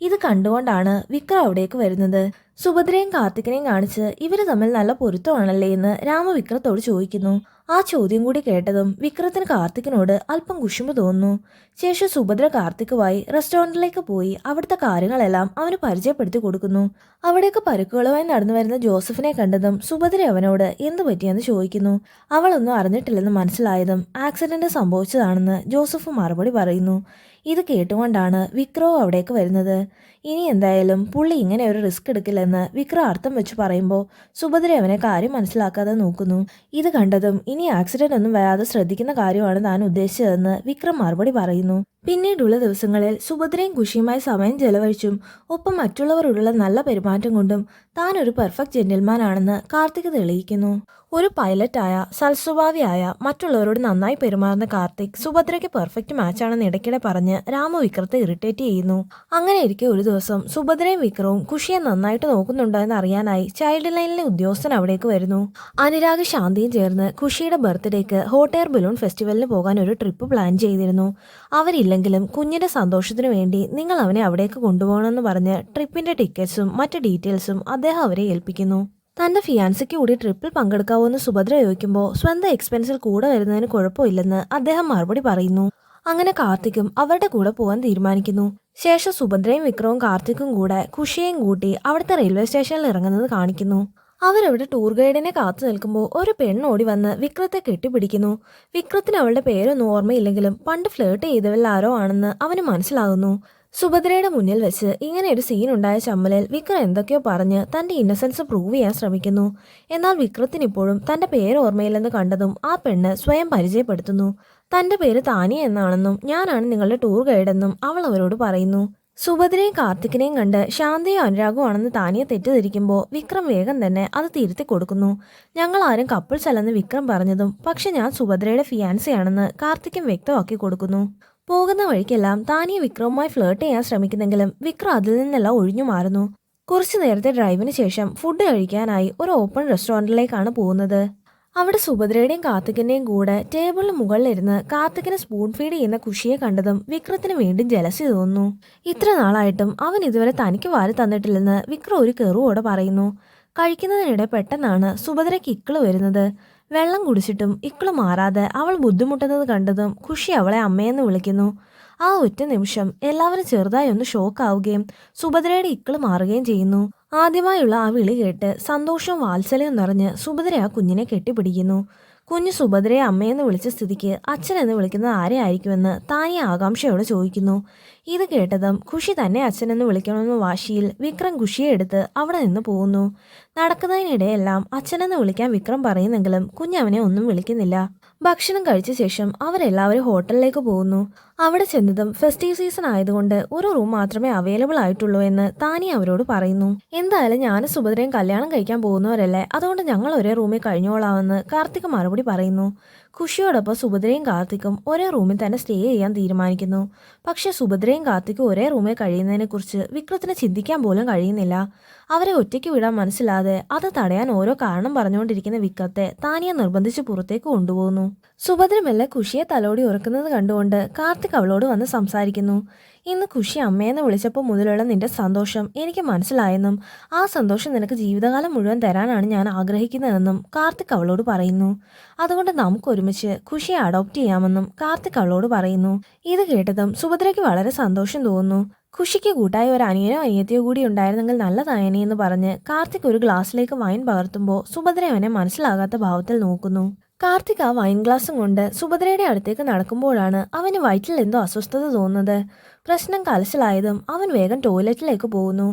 ഇത് കണ്ടുകൊണ്ടാണ് വിക്രം അവിടേക്ക് വരുന്നത്. സുഭദ്രയും കാർത്തികിനെയും കാണിച്ച് ഇവര് തമ്മിൽ നല്ല പൊരുത്തമാണല്ലേ എന്ന് രാമ വിക്രത്തോട് ചോദിക്കുന്നു. ആ ചോദ്യം കൂടി കേട്ടതും വിക്രത്തിന് കാർത്തികിനോട് അല്പം കുശുമ്പ് തോന്നുന്നു. ശേഷം സുഭദ്ര കാർത്തിക്കുമായി റെസ്റ്റോറൻറ്റിലേക്ക് പോയി അവിടുത്തെ കാര്യങ്ങളെല്ലാം അവന് പരിചയപ്പെടുത്തി കൊടുക്കുന്നു. അവിടേക്ക് പരുക്കുകളുമായി നടന്നു വരുന്ന ജോസഫിനെ കണ്ടതും സുഭദ്ര അവനോട് എന്തു പറ്റിയെന്ന് ചോദിക്കുന്നു. അവളൊന്നും അറിഞ്ഞിട്ടില്ലെന്ന് മനസ്സിലായതും ആക്സിഡന്റ് സംഭവിച്ചതാണെന്ന് ജോസഫ് മറുപടി പറയുന്നു. ഇത് കേട്ടുകൊണ്ടാണ് വിക്രവും അവിടേക്ക് വരുന്നത്. ഇനി എന്തായാലും പുള്ളി ഇങ്ങനെ ഒരു റിസ്ക് എടുക്കില്ലെന്ന് വിക്രം അർത്ഥം വെച്ച് പറയുമ്പോൾ സുഭദ്ര അവനെ കാര്യം മനസ്സിലാക്കാതെ നോക്കുന്നു. ഇത് കണ്ടതും ഇനി ആക്സിഡന്റ് ഒന്നും വരാതെ ശ്രദ്ധിക്കുന്ന കാര്യമാണ് താൻ ഉദ്ദേശിച്ചതെന്ന് വിക്രം മറുപടി പറയുന്നു. പിന്നീടുള്ള ദിവസങ്ങളിൽ സുഭദ്രയും ഖുഷിയുമായി സമയം ചെലവഴിച്ചും ഒപ്പം മറ്റുള്ളവരോടുള്ള നല്ല പെരുമാറ്റം കൊണ്ടും താൻ ഒരു പെർഫെക്റ്റ് ജെന്റിൽമാൻ ആണെന്ന് കാർത്തിക് തെളിയിക്കുന്നു. ഒരു പൈലറ്റായ സൽസ്വഭാവിയായ മറ്റുള്ളവരോട് നന്നായി പെരുമാറുന്ന കാർത്തിക് സുഭദ്രയ്ക്ക് പെർഫെക്റ്റ് മാച്ചാണെന്ന് ഇടയ്ക്കിടെ പറഞ്ഞ് രാമു വിക്രത്തെ ഇറിറ്റേറ്റ് ചെയ്യുന്നു. അങ്ങനെ ഇരിക്കെ ഒരു ദിവസം സുഭദ്രയും വിക്രവും ഖുഷിയെ നന്നായിട്ട് നോക്കുന്നുണ്ടോ എന്ന് അറിയാനായി ചൈൽഡ് ലൈനിലെ ഉദ്യോഗസ്ഥൻ അവിടേക്ക് വരുന്നു. അനുരാഗ് ശാന്തിയും ചേർന്ന് ഖുഷിയുടെ ബർത്ത്ഡേക്ക് ഹോട്ട് എയർ ബലൂൺ ഫെസ്റ്റിവലിന് പോകാൻ ഒരു ട്രിപ്പ് പ്ലാൻ ചെയ്തിരുന്നു. അവരില്ലെങ്കിലും കുഞ്ഞിന്റെ സന്തോഷത്തിനു വേണ്ടി നിങ്ങൾ അവനെ അവിടേക്ക് കൊണ്ടുപോകണമെന്ന് പറഞ്ഞ് ട്രിപ്പിന്റെ ടിക്കറ്റ്സും മറ്റ് ഡീറ്റെയിൽസും അദ്ദേഹം അവരെ ഏൽപ്പിക്കുന്നു. തന്റെ ഫിയാൻസിക്ക് കൂടി ട്രിപ്പിൽ പങ്കെടുക്കാവോ എന്ന് സുഭദ്ര ചോദിക്കുമ്പോൾ സ്വന്തം എക്സ്പെൻസിൽ കൂടെ വരുന്നതിന് കുഴപ്പമില്ലെന്ന് അദ്ദേഹം മറുപടി പറയുന്നു. അങ്ങനെ കാർത്തിക്കും അവരുടെ കൂടെ പോകാൻ തീരുമാനിക്കുന്നു. ശേഷം സുഭദ്രയും വിക്രവും കാർത്തിക്കും കൂടെ ഖുഷിയെയും കൂട്ടി അവിടുത്തെ റെയിൽവേ സ്റ്റേഷനിൽ ഇറങ്ങുന്നത് കാണിക്കുന്നു. അവരവിടെ ടൂർ ഗൈഡിനെ കാത്തു നിൽക്കുമ്പോൾ ഒരു പെണ്ണോടി വന്ന് വിക്രത്തെ കെട്ടിപ്പിടിക്കുന്നു. വിക്രത്തിന് അവളുടെ പേരൊന്നും ഓർമ്മയില്ലെങ്കിലും പണ്ട് ഫ്ലേർട്ട് ചെയ്തവരിൽ ആരോ ആണെന്ന് അവന് മനസ്സിലാകുന്നു. സുഭദ്രയുടെ മുന്നിൽ വെച്ച് ഇങ്ങനെ ഒരു സീൻ ഉണ്ടായ ചമ്മലിൽ വിക്രം എന്തൊക്കെയോ പറഞ്ഞ് തന്റെ ഇന്നസെൻസ് പ്രൂവ് ചെയ്യാൻ ശ്രമിക്കുന്നു. എന്നാൽ വിക്രത്തിന് ഇപ്പോഴും തന്റെ പേര് ഓർമ്മയില്ലെന്ന് കണ്ടതും ആ പെണ്ണ് സ്വയം പരിചയപ്പെടുത്തുന്നു. തന്റെ പേര് താനിയ എന്നാണെന്നും ഞാനാണ് നിങ്ങളുടെ ടൂർ ഗൈഡെന്നും അവൾ അവരോട് പറയുന്നു. സുഭദ്രയും കാർത്തിക്കിനെയും കണ്ട് ശാന്തിയും അനുരാഗും ആണെന്ന് താനിയെ തെറ്റിദ്ധരിക്കുമ്പോൾ വിക്രം വേഗം തന്നെ അത് തിരുത്തി കൊടുക്കുന്നു. ഞങ്ങൾ ആരും കപ്പിൾസ് അല്ലെന്ന് വിക്രം പറഞ്ഞതും പക്ഷെ ഞാൻ സുഭദ്രയുടെ ഫിയാൻസിയാണെന്ന് കാർത്തിക്കും വ്യക്തമാക്കി കൊടുക്കുന്നു. പോകുന്ന വഴിക്കെല്ലാം താനിയെ വിക്രവുമായി ഫ്ലേർട്ട് ചെയ്യാൻ ശ്രമിക്കുന്നെങ്കിലും വിക്രം അതിൽ നിന്നെല്ലാം ഒഴിഞ്ഞു മാറുന്നു. കുറച്ചു നേരത്തെ ഡ്രൈവിന് ശേഷം ഫുഡ് കഴിക്കാനായി ഒരു ഓപ്പൺ റെസ്റ്റോറൻറ്റിലേക്കാണ് പോകുന്നത്. അവിടെ സുഭദ്രയുടെയും കാർത്തികിന്റെയും കൂടെ ടേബിളിന് മുകളിലിരുന്ന് കാർത്തികിന് സ്പൂൺ ഫീഡ് ചെയ്യുന്ന ഖുഷിയെ കണ്ടതും വിക്രത്തിന് വീണ്ടും ജലസി തോന്നുന്നു. ഇത്ര നാളായിട്ടും അവൻ ഇതുവരെ തനിക്ക് വാരി തന്നിട്ടില്ലെന്ന് വിക്രം ഒരു കെറുവോടെ പറയുന്നു. കഴിക്കുന്നതിനിടെ പെട്ടെന്നാണ് സുഭദ്രയ്ക്ക് ഇക്കിള് വരുന്നത്. വെള്ളം കുടിച്ചിട്ടും ഇക്കിള് മാറാതെ അവൾ ബുദ്ധിമുട്ടുന്നത് കണ്ടതും ഖുഷി അവളെ അമ്മയെന്ന് വിളിക്കുന്നു. ആ ഒറ്റ നിമിഷം എല്ലാവരും ചെറുതായി ഒന്ന് ഷോക്ക് ആവുകയും സുഭദ്രയുടെ ഇക്കിള് മാറുകയും ചെയ്യുന്നു. ആദ്യമായുള്ള ആ വിളി കേട്ട് സന്തോഷവും വാത്സല്യവും നിറഞ്ഞ് സുഭദ്ര ആ കുഞ്ഞിനെ കെട്ടിപ്പിടിക്കുന്നു. കുഞ്ഞ് സുഭദ്രയെ അമ്മയെന്ന് വിളിച്ച സ്ഥിതിക്ക് അച്ഛനെന്ന് വിളിക്കുന്നത് ആരെയായിരിക്കുമെന്ന് താനിയ ആകാംക്ഷയോട് ചോദിക്കുന്നു. ഇത് കേട്ടതും ഖുഷി തന്നെ അച്ഛനെന്ന് വിളിക്കണമെന്ന വാശിയിൽ വിക്രം ഖുഷിയെ എടുത്ത് അവിടെ നിന്ന് പോകുന്നു. നടക്കുന്നതിനിടെയെല്ലാം അച്ഛനെന്ന് വിളിക്കാൻ വിക്രം പറയുന്നെങ്കിലും കുഞ്ഞവനെ ഒന്നും വിളിക്കുന്നില്ല. ഭക്ഷണം കഴിച്ച ശേഷം അവരെല്ലാവരും ഹോട്ടലിലേക്ക് പോകുന്നു. അവിടെ ചെന്നതും ഫെസ്റ്റീവ് സീസൺ ആയതുകൊണ്ട് ഒരു റൂം മാത്രമേ അവൈലബിൾ ആയിട്ടുള്ളൂ എന്ന് താനി അവരോട് പറയുന്നു. എന്തായാലും ഞാനും സുഭദ്രയും കല്യാണം കഴിക്കാൻ പോകുന്നവരല്ലേ, അതുകൊണ്ട് ഞങ്ങൾ ഒരേ റൂമിൽ കഴിഞ്ഞോളാമെന്ന് കാർത്തിക് മറുപടി പറയുന്നു. ഖുഷിയോടൊപ്പം സുഭദ്രയും കാർത്തിക്കും ഒരേ റൂമിൽ തന്നെ സ്റ്റേ ചെയ്യാൻ തീരുമാനിക്കുന്നു. പക്ഷെ സുഭദ്രയും കാർത്തിക്കും ഒരേ റൂമിൽ കഴിയുന്നതിനെക്കുറിച്ച് വിക്രത്തിന് ചിന്തിക്കാൻ പോലും കഴിയുന്നില്ല. അവരെ ഒറ്റയ്ക്ക് വിടാൻ മനസ്സിലാതെ അത് തടയാൻ ഓരോ കാരണം പറഞ്ഞുകൊണ്ടിരിക്കുന്ന വിക്രത്തെ താനിയെ നിർബന്ധിച്ച് പുറത്തേക്ക് കൊണ്ടുപോകുന്നു. സുഭദ്ര മെല്ലെ ഖുഷിയെ തലോടി ഉറക്കുന്നത് കണ്ടുകൊണ്ട് കാർത്തിക് അവളോട് വന്ന് സംസാരിക്കുന്നു. ഇന്ന് ഖുഷി അമ്മയെന്ന് വിളിച്ചപ്പോൾ മുതലുള്ള നിന്റെ സന്തോഷം എനിക്ക് മനസ്സിലായെന്നും ആ സന്തോഷം നിനക്ക് ജീവിതകാലം മുഴുവൻ തരാനാണ് ഞാൻ ആഗ്രഹിക്കുന്നതെന്നും കാർത്തിക് അവളോട് പറയുന്നു. അതുകൊണ്ട് നമുക്കൊരുമിച്ച് ഖുഷിയെ അഡോപ്റ്റ് ചെയ്യാമെന്നും കാർത്തിക് അവളോട് പറയുന്നു. ഇത് കേട്ടതും സുഭദ്രയ്ക്ക് വളരെ സന്തോഷം തോന്നുന്നു. ഖുഷിക്ക് കൂട്ടായി ഒരു അനിയനോ അനിയത്തിയോ കൂടി ഉണ്ടായിരുന്നെങ്കിൽ നല്ലതായനെ എന്ന് പറഞ്ഞ് കാർത്തിക് ഒരു ഗ്ലാസ്സിലേക്ക് വൈൻ പകർത്തുമ്പോൾ സുഭദ്ര അവനെ മനസ്സിലാകാത്ത ഭാവത്തിൽ നോക്കുന്നു. കാർത്തിക് ആ വൈൻ ഗ്ലാസും കൊണ്ട് സുഭദ്രയുടെ അടുത്തേക്ക് നടക്കുമ്പോഴാണ് അവന് വയറ്റിൽ എന്തോ അസ്വസ്ഥത തോന്നുന്നത്. പ്രശ്നം കലശലായതും അവൻ വേഗം ടോയ്ലറ്റിലേക്ക് പോകുന്നു.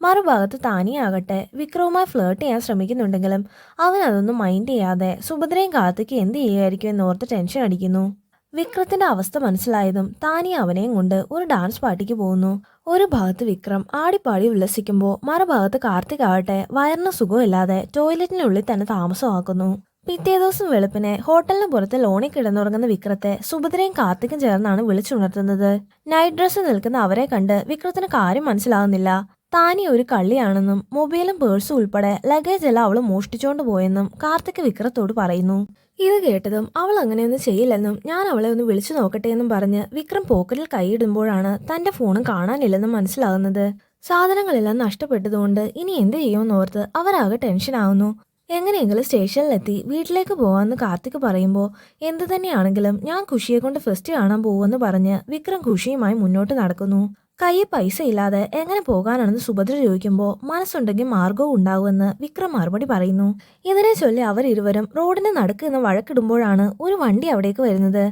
മറുഭാഗത്ത് താനിയാകട്ടെ വിക്രവുമായി ഫ്ലേർട്ട് ചെയ്യാൻ ശ്രമിക്കുന്നുണ്ടെങ്കിലും അവൻ അതൊന്നും മൈൻഡ് ചെയ്യാതെ സുഭദ്രയും കാർത്തിക് എന്ത് ചെയ്യുമായിരിക്കും എന്നോർത്ത് ടെൻഷൻ അടിക്കുന്നു. വിക്രത്തിന്റെ അവസ്ഥ മനസ്സിലായതും താനിയ അവനെയും കൊണ്ട് ഒരു ഡാൻസ് പാർട്ടിക്ക് പോകുന്നു. ഒരു ഭാഗത്ത് വിക്രം ആടിപ്പാടി ഉല്ലസിക്കുമ്പോൾ മറുഭാഗത്ത് കാർത്തിക് ആവട്ടെ വയറിന് സുഖമില്ലാതെ ടോയ്ലറ്റിനുള്ളിൽ തന്നെ താമസമാക്കുന്നു. പിറ്റേ ദിവസം വെളുപ്പിനെ ഹോട്ടലിന് പുറത്ത് ലോണിൽ കിടന്നുറങ്ങുന്ന വിക്രത്തെ സുഭദ്രയും കാർത്തിക്കും ചേർന്നാണ് വിളിച്ചുണർത്തുന്നത്. നൈറ്റ് ഡ്രസ്സിൽ നിൽക്കുന്ന അവരെ കണ്ട് വിക്രത്തിന് കാര്യം മനസ്സിലാകുന്നില്ല. താനി ഒരു കള്ളിയാണെന്നും മൊബൈലും പേഴ്സും ഉൾപ്പെടെ ലഗേജ് എല്ലാം അവൾ മോഷ്ടിച്ചോണ്ട് പോയെന്നും കാർത്തിക് വിക്രത്തോട് പറയുന്നു. ഇത് കേട്ടതും അവൾ അങ്ങനെയൊന്നും ചെയ്യില്ലെന്നും ഞാൻ അവളെ ഒന്ന് വിളിച്ചു നോക്കട്ടെ എന്നും പറഞ്ഞ് വിക്രം പോക്കറ്റിൽ കൈയിടുമ്പോഴാണ് തന്റെ ഫോണും കാണാനില്ലെന്നും മനസ്സിലാകുന്നത്. സാധനങ്ങളെല്ലാം നഷ്ടപ്പെട്ടതുകൊണ്ട് ഇനി എന്ത് ചെയ്യുമെന്നോർത്ത് അവരാകെ ടെൻഷനാവുന്നു. എങ്ങനെയെങ്കിലും സ്റ്റേഷനിലെത്തി വീട്ടിലേക്ക് പോകാമെന്ന് കാർത്തിക് പറയുമ്പോൾ എന്തു തന്നെയാണെങ്കിലും ഞാൻ ഖുഷിയെ കൊണ്ട് ഫെസ്റ്റ് കാണാൻ പോകുമെന്ന് പറഞ്ഞ് വിക്രം ഖുഷിയുമായി മുന്നോട്ട് നടക്കുന്നു. കയ്യിൽ പൈസ ഇല്ലാതെ എങ്ങനെ പോകാനാണെന്ന് സുഭദ്ര ചോദിക്കുമ്പോൾ മനസ്സുണ്ടെങ്കിൽ മാർഗവും ഉണ്ടാകുമെന്ന് വിക്രം മറുപടി പറയുന്നു. ഇതിനെ ചൊല്ലി അവരിരുവരും റോഡിന് നടുക്ക് നിന്ന് വഴക്കിടുമ്പോഴാണ് ഒരു വണ്ടി അവിടേക്ക് വരുന്നത്.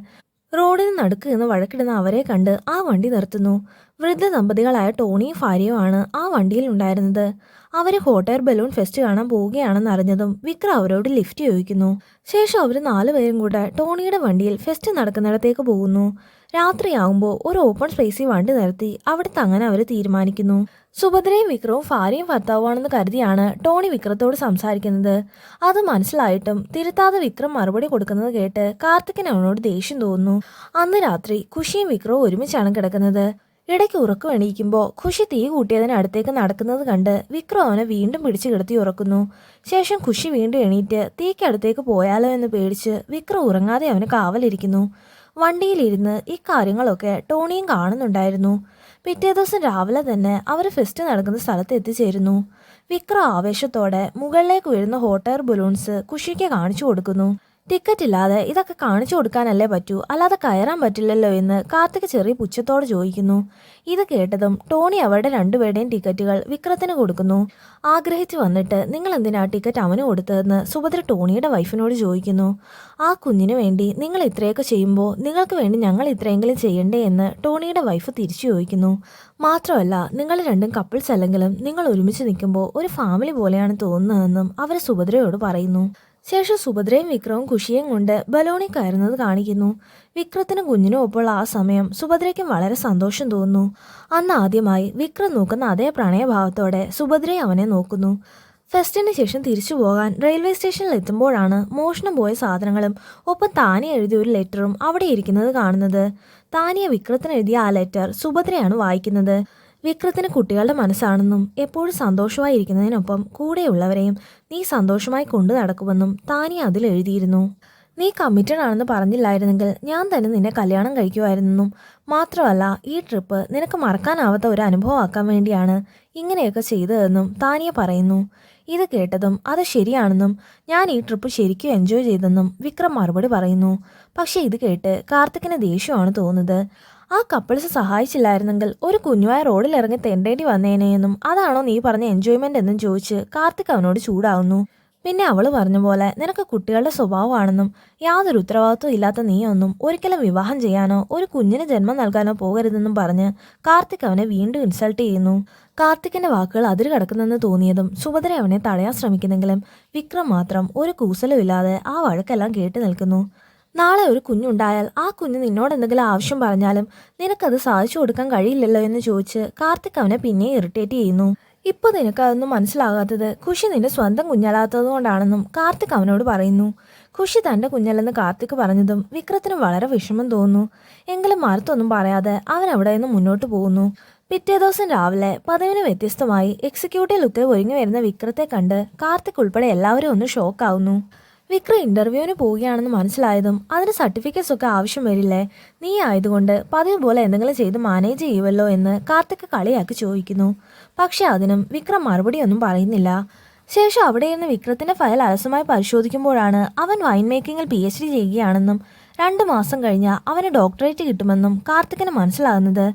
റോഡിന് നടുക്ക് നിന്ന് വഴക്കിടുന്ന അവരെ കണ്ട് ആ വണ്ടി നിർത്തുന്നു. വൃദ്ധ ദമ്പതികളായ ടോണിയും ഭാര്യയുമാണ് ആ വണ്ടിയിൽ ഉണ്ടായിരുന്നത്. അവര് ഹോട്ട് എയർ ബലൂൺ ഫെസ്റ്റ് കാണാൻ പോവുകയാണെന്ന് അറിഞ്ഞതും വിക്രം അവരോട് ലിഫ്റ്റ് ചോദിക്കുന്നു. ശേഷം അവർ 4 പേരും കൂടെ ടോണിയുടെ വണ്ടിയിൽ ഫെസ്റ്റ് നടക്കുന്നിടത്തേക്ക് പോകുന്നു. രാത്രിയാകുമ്പോൾ ഒരു ഓപ്പൺ സ്പേസിൽ വണ്ടി നിർത്തി അവിടെ തങ്ങനെ അവർ തീരുമാനിക്കുന്നു. സുഭദ്രയും വിക്രവും ഭാര്യയും ഭർത്താവുമാണെന്ന് കരുതിയാണ് ടോണി വിക്രത്തോട് സംസാരിക്കുന്നത്. അത് മനസ്സിലായിട്ടും തിരുത്താതെ വിക്രം മറുപടി കൊടുക്കുന്നത് കേട്ട് കാർത്തിക്കിന് അവനോട് ദേഷ്യം തോന്നുന്നു. അന്ന് രാത്രി ഖുഷിയും വിക്രവും ഒരുമിച്ചാണ് കിടക്കുന്നത്. ഇടയ്ക്ക് ഉറക്കം എണീക്കുമ്പോൾ ഖുഷി തീ കൂട്ടിയതിനടുത്തേക്ക് നടക്കുന്നത് കണ്ട് വിക്രം അവനെ വീണ്ടും പിടിച്ചു കിടത്തി ഉറക്കുന്നു. ശേഷം ഖുഷി വീണ്ടും എണീറ്റ് തീക്കടുത്തേക്ക് പോയാലോ എന്ന് പേടിച്ച് വിക്രം ഉറങ്ങാതെ അവന് കാവലിരിക്കുന്നു. വണ്ടിയിലിരുന്ന് ഈ കാര്യങ്ങളൊക്കെ ടോണിയും കാണുന്നുണ്ടായിരുന്നു. പിറ്റേ ദിവസം രാവിലെ തന്നെ അവർ ഫെസ്റ്റ് നടക്കുന്ന സ്ഥലത്ത് എത്തിച്ചേരുന്നു. വിക്രം ആവേശത്തോടെ മുകളിലേക്ക് ഉയരുന്ന ഹോട്ട് എയർ ബലൂൺസ് ഖുഷിക്ക് കാണിച്ചു കൊടുക്കുന്നു. ടിക്കറ്റ് ഇല്ലാതെ ഇതൊക്കെ കാണിച്ചു കൊടുക്കാനല്ലേ പറ്റൂ, അല്ലാതെ കയറാൻ പറ്റില്ലല്ലോ എന്ന് കാർത്തിക് ചെറിയ പുച്ഛത്തോടെ ചോദിക്കുന്നു. ഇത് കേട്ടതും ടോണി അവരുടെ രണ്ടുപേരുടെയും ടിക്കറ്റുകൾ വിക്രത്തിന് കൊടുക്കുന്നു. ആഗ്രഹിച്ചു വന്നിട്ട് നിങ്ങൾ എന്തിനാ ടിക്കറ്റ് അവന് കൊടുത്തതെന്ന് സുഭദ്ര ടോണിയുടെ വൈഫിനോട് ചോദിക്കുന്നു. ആ കുഞ്ഞിന് വേണ്ടി നിങ്ങൾ ഇത്രയൊക്കെ ചെയ്യുമ്പോൾ നിങ്ങൾക്ക് വേണ്ടി ഞങ്ങൾ ഇത്രയെങ്കിലും ചെയ്യണ്ടേ എന്ന് ടോണിയുടെ വൈഫ് തിരിച്ചു ചോദിക്കുന്നു. മാത്രമല്ല നിങ്ങൾ രണ്ടും കപ്പിൾസ് അല്ലെങ്കിലും നിങ്ങൾ ഒരുമിച്ച് നിൽക്കുമ്പോൾ ഒരു ഫാമിലി പോലെയാണ് തോന്നുന്നതെന്നും അവർ സുഭദ്രയോട് പറയുന്നു. ശേഷം സുഭദ്രയും വിക്രവും ഖുഷിയും കൊണ്ട് ബലൂണിൽ കയറുന്നത് കാണിക്കുന്നു. വിക്രത്തിനും കുഞ്ഞിനും ഒപ്പമുള്ള ആ സമയം സുഭദ്രയ്ക്കും വളരെ സന്തോഷം തോന്നുന്നു. അന്ന് ആദ്യമായി വിക്രം നോക്കുന്ന അതേ പ്രണയഭാവത്തോടെ സുഭദ്രയും അവനെ നോക്കുന്നു. ഫെസ്റ്റിന് ശേഷം തിരിച്ചു പോകാൻ റെയിൽവേ സ്റ്റേഷനിൽ എത്തുമ്പോഴാണ് മോഷണം പോയ സാധനങ്ങളും ഒപ്പം താനിയ എഴുതിയ ഒരു ലെറ്ററും അവിടെ ഇരിക്കുന്നത് കാണുന്നത്. താനിയ വിക്രത്തിന് എഴുതിയ ആ ലെറ്റർ സുഭദ്രയാണ് വായിക്കുന്നത്. വിക്രത്തിന് കുട്ടികളുടെ മനസ്സാണെന്നും എപ്പോഴും സന്തോഷമായി ഇരിക്കുന്നതിനൊപ്പം കൂടെയുള്ളവരെയും നീ സന്തോഷമായി കൊണ്ടു നടക്കുമെന്നും താനിയ അതിൽ എഴുതിയിരുന്നു. നീ കമ്മിറ്റഡ് ആണെന്ന് പറഞ്ഞില്ലായിരുന്നെങ്കിൽ ഞാൻ തന്നെ നിന്നെ കല്യാണം കഴിക്കുമായിരുന്നെന്നും മാത്രമല്ല ഈ ട്രിപ്പ് നിനക്ക് മറക്കാനാവാത്ത ഒരു അനുഭവമാക്കാൻ വേണ്ടിയാണ് ഇങ്ങനെയൊക്കെ ചെയ്തതെന്നും താനിയ പറയുന്നു. ഇത് കേട്ടതും അത് ശരിയാണെന്നും ഞാൻ ഈ ട്രിപ്പ് ശരിക്കും എൻജോയ് ചെയ്തെന്നും വിക്രം മറുപടി പറയുന്നു. പക്ഷെ ഇത് കേട്ട് കാർത്തിക്കിന് ദേഷ്യമാണ് തോന്നുന്നത്. ആ കപ്പിൾസ് സഹായിച്ചില്ലായിരുന്നെങ്കിൽ ഒരു കുഞ്ഞുമായ റോഡിൽ ഇറങ്ങി തെണ്ടേണ്ടി വന്നേനെയെന്നും അതാണോ നീ പറഞ്ഞ എൻജോയ്മെന്റ് എന്നും ചോദിച്ച് കാർത്തിക് അവനോട് ചൂടാവുന്നു. പിന്നെ അവൾ പറഞ്ഞ പോലെ നിനക്ക് കുട്ടികളുടെ സ്വഭാവമാണെന്നും യാതൊരു ഉത്തരവാദിത്വം ഇല്ലാത്ത നീയൊന്നും ഒരിക്കലും വിവാഹം ചെയ്യാനോ ഒരു കുഞ്ഞിന് ജന്മം നൽകാനോ പോകരുതെന്നും പറഞ്ഞ് കാർത്തിക് അവനെ വീണ്ടും ഇൻസൾട്ട് ചെയ്യുന്നു. കാർത്തിക്കിന്റെ വാക്കുകൾ അതിര് കടക്കുന്നെന്ന് തോന്നിയതും സുഭദ്ര അവനെ തടയാൻ ശ്രമിക്കുന്നെങ്കിലും വിക്രം മാത്രം ഒരു കൂസലും ഇല്ലാതെ ആ വഴക്കെല്ലാം കേട്ടു നിൽക്കുന്നു. നാളെ ഒരു കുഞ്ഞുണ്ടായാൽ ആ കുഞ്ഞ് നിന്നോട് എന്തെങ്കിലും ആവശ്യം പറഞ്ഞാലും നിനക്കത് സാധിച്ചു കൊടുക്കാൻ കഴിയില്ലല്ലോ എന്ന് ചോദിച്ച് കാർത്തിക് അവനെ പിന്നെ ഇറിറ്റേറ്റ് ചെയ്യുന്നു. ഇപ്പോൾ നിനക്കതൊന്നും മനസ്സിലാകാത്തത് ഖുഷി നിന്റെ സ്വന്തം കുഞ്ഞല്ലാത്തത് കൊണ്ടാണെന്നും കാർത്തിക് അവനോട് പറയുന്നു. ഖുഷി തൻ്റെ കുഞ്ഞല്ലെന്ന് കാർത്തിക് പറഞ്ഞതും വിക്രത്തിന് വളരെ വിഷമം തോന്നുന്നു. എങ്കിലും മറുത്തൊന്നും പറയാതെ അവൻ അവിടെ നിന്ന് മുന്നോട്ട് പോകുന്നു. പിറ്റേ ദിവസം രാവിലെ പതിവിന് വ്യത്യസ്തമായി എക്സിക്യൂട്ടീവ് ലുക്കിൽ ഒരുങ്ങി വരുന്ന വിക്രത്തെ കണ്ട് കാർത്തിക് ഉൾപ്പെടെ എല്ലാവരും ഒന്ന് ഷോക്കാവുന്നു. വിക്രം ഇന്റർവ്യൂവിന് പോവുകയാണെന്ന് മനസ്സിലായതും അതിന് സർട്ടിഫിക്കറ്റ്സ് ഒക്കെ ആവശ്യം വരില്ലേ, നീ ആയതുകൊണ്ട് പതിവ് പോലെ എന്തെങ്കിലും ചെയ്ത് മാനേജ് ചെയ്യുമല്ലോ എന്ന് കാർത്തിക് കളിയാക്കി ചോദിക്കുന്നു. പക്ഷെ അതിനും വിക്രം മറുപടിയൊന്നും പറയുന്നില്ല. ശേഷം അവിടെ ഇരുന്ന് വിക്രത്തിന്റെ ഫയൽ അലസമായി പരിശോധിക്കുമ്പോഴാണ് അവൻ വൈൻ മേക്കിങ്ങിൽ PhD ചെയ്യുകയാണെന്നും 2 മാസം കഴിഞ്ഞാൽ അവന് ഡോക്ടറേറ്റ് കിട്ടുമെന്നും കാർത്തിക്കിന് മനസ്സിലാകുന്നത്.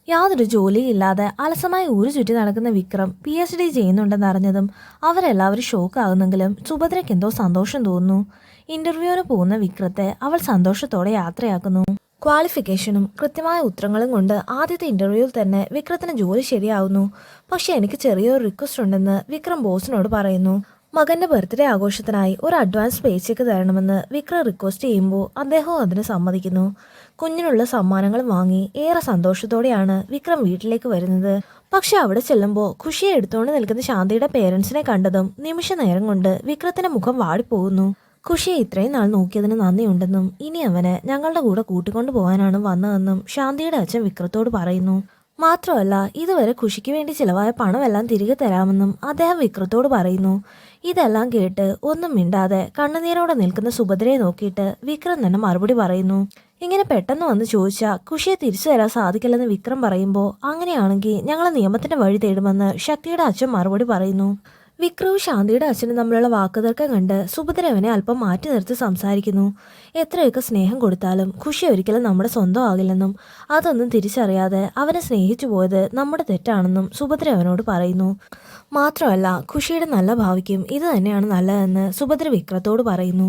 യാതൊരു ജോലിയില്ലാതെ അലസമായി ഊരു ചുറ്റി നടക്കുന്ന വിക്രം PhD ചെയ്യുന്നുണ്ടെന്ന് അറിഞ്ഞതും അവരെല്ലാവരും ഷോക്കാകുന്നെങ്കിലും സുഭദ്രയ്ക്ക് എന്തോ സന്തോഷം തോന്നുന്നു. ഇന്റർവ്യൂവിന് പോകുന്ന വിക്രത്തെ അവൾ സന്തോഷത്തോടെ യാത്രയാക്കുന്നു. ക്വാളിഫിക്കേഷനും കൃത്യമായ ഉത്തരങ്ങളും കൊണ്ട് ആദ്യത്തെ ഇന്റർവ്യൂവിൽ തന്നെ വിക്രത്തിന് ജോലി ശരിയാവുന്നു. പക്ഷെ എനിക്ക് ചെറിയൊരു റിക്വസ്റ്റ് ഉണ്ടെന്ന് വിക്രം ബോസിനോട് പറയുന്നു. മകന്റെ ബർത്ത്ഡേ ആഘോഷത്തിനായി ഒരു അഡ്വാൻസ് പേ ചെക്ക് തരണമെന്ന് വിക്രം റിക്വസ്റ്റ് ചെയ്യുമ്പോൾ അദ്ദേഹവും അതിന് സമ്മതിക്കുന്നു. കുഞ്ഞിനുള്ള സമ്മാനങ്ങൾ വാങ്ങി ഏറെ സന്തോഷത്തോടെയാണ് വിക്രം വീട്ടിലേക്ക് വരുന്നത്. പക്ഷെ അവിടെ ചെല്ലുമ്പോൾ ഖുഷിയെ എടുത്തുകൊണ്ട് നിൽക്കുന്ന ശാന്തിയുടെ പേരൻസിനെ കണ്ടതും നിമിഷ നേരം കൊണ്ട് വിക്രത്തിന്റെ മുഖം വാടിപ്പോകുന്നു. ഖുഷിയെ ഇത്രയും നാൾ നോക്കിയതിന് നന്ദിയുണ്ടെന്നും ഇനി അവനെ ഞങ്ങളുടെ കൂടെ കൂട്ടിക്കൊണ്ടു പോകാനാണ് വന്നതെന്നും ശാന്തിയുടെ അച്ഛൻ വിക്രത്തോട് പറയുന്നു. മാത്രമല്ല ഇതുവരെ ഖുഷിക്ക് വേണ്ടി ചിലവായ പണമെല്ലാം തിരികെ തരാമെന്നും അദ്ദേഹം വിക്രത്തോട് പറയുന്നു. ഇതെല്ലാം കേട്ട് ഒന്നും മിണ്ടാതെ കണ്ണുനീരോടെ നിൽക്കുന്ന സുഭദ്രയെ നോക്കിയിട്ട് വിക്രം തന്നെ മറുപടി പറയുന്നു. ഇങ്ങനെ പെട്ടെന്ന് വന്ന് ചോദിച്ചാൽ ഖുഷിയെ തിരിച്ചു തരാൻ സാധിക്കില്ലെന്ന് വിക്രം പറയുമ്പോൾ അങ്ങനെയാണെങ്കിൽ ഞങ്ങൾ നിയമത്തിന്റെ വഴി തേടുമെന്ന് ശക്തിയുടെ അച്ഛൻ മറുപടി പറയുന്നു. വിക്രവും ശാന്തിയുടെ അച്ഛനും തമ്മിലുള്ള വാക്കുതർക്കം കണ്ട് സുഭദ്ര അവനെ അല്പം മാറ്റി നിർത്തി സംസാരിക്കുന്നു. എത്രയൊക്കെ സ്നേഹം കൊടുത്താലും ഖുഷി ഒരിക്കലും നമ്മുടെ സ്വന്തം ആകില്ലെന്നും അതൊന്നും തിരിച്ചറിയാതെ അവനെ സ്നേഹിച്ചു പോയത് നമ്മുടെ തെറ്റാണെന്നും സുഭദ്ര അവനോട് പറയുന്നു. മാത്രമല്ല ഖുഷിയുടെ നല്ല ഭാവിക്കും ഇത് തന്നെയാണ് നല്ലതെന്ന് സുഭദ്ര വിക്രത്തോട് പറയുന്നു.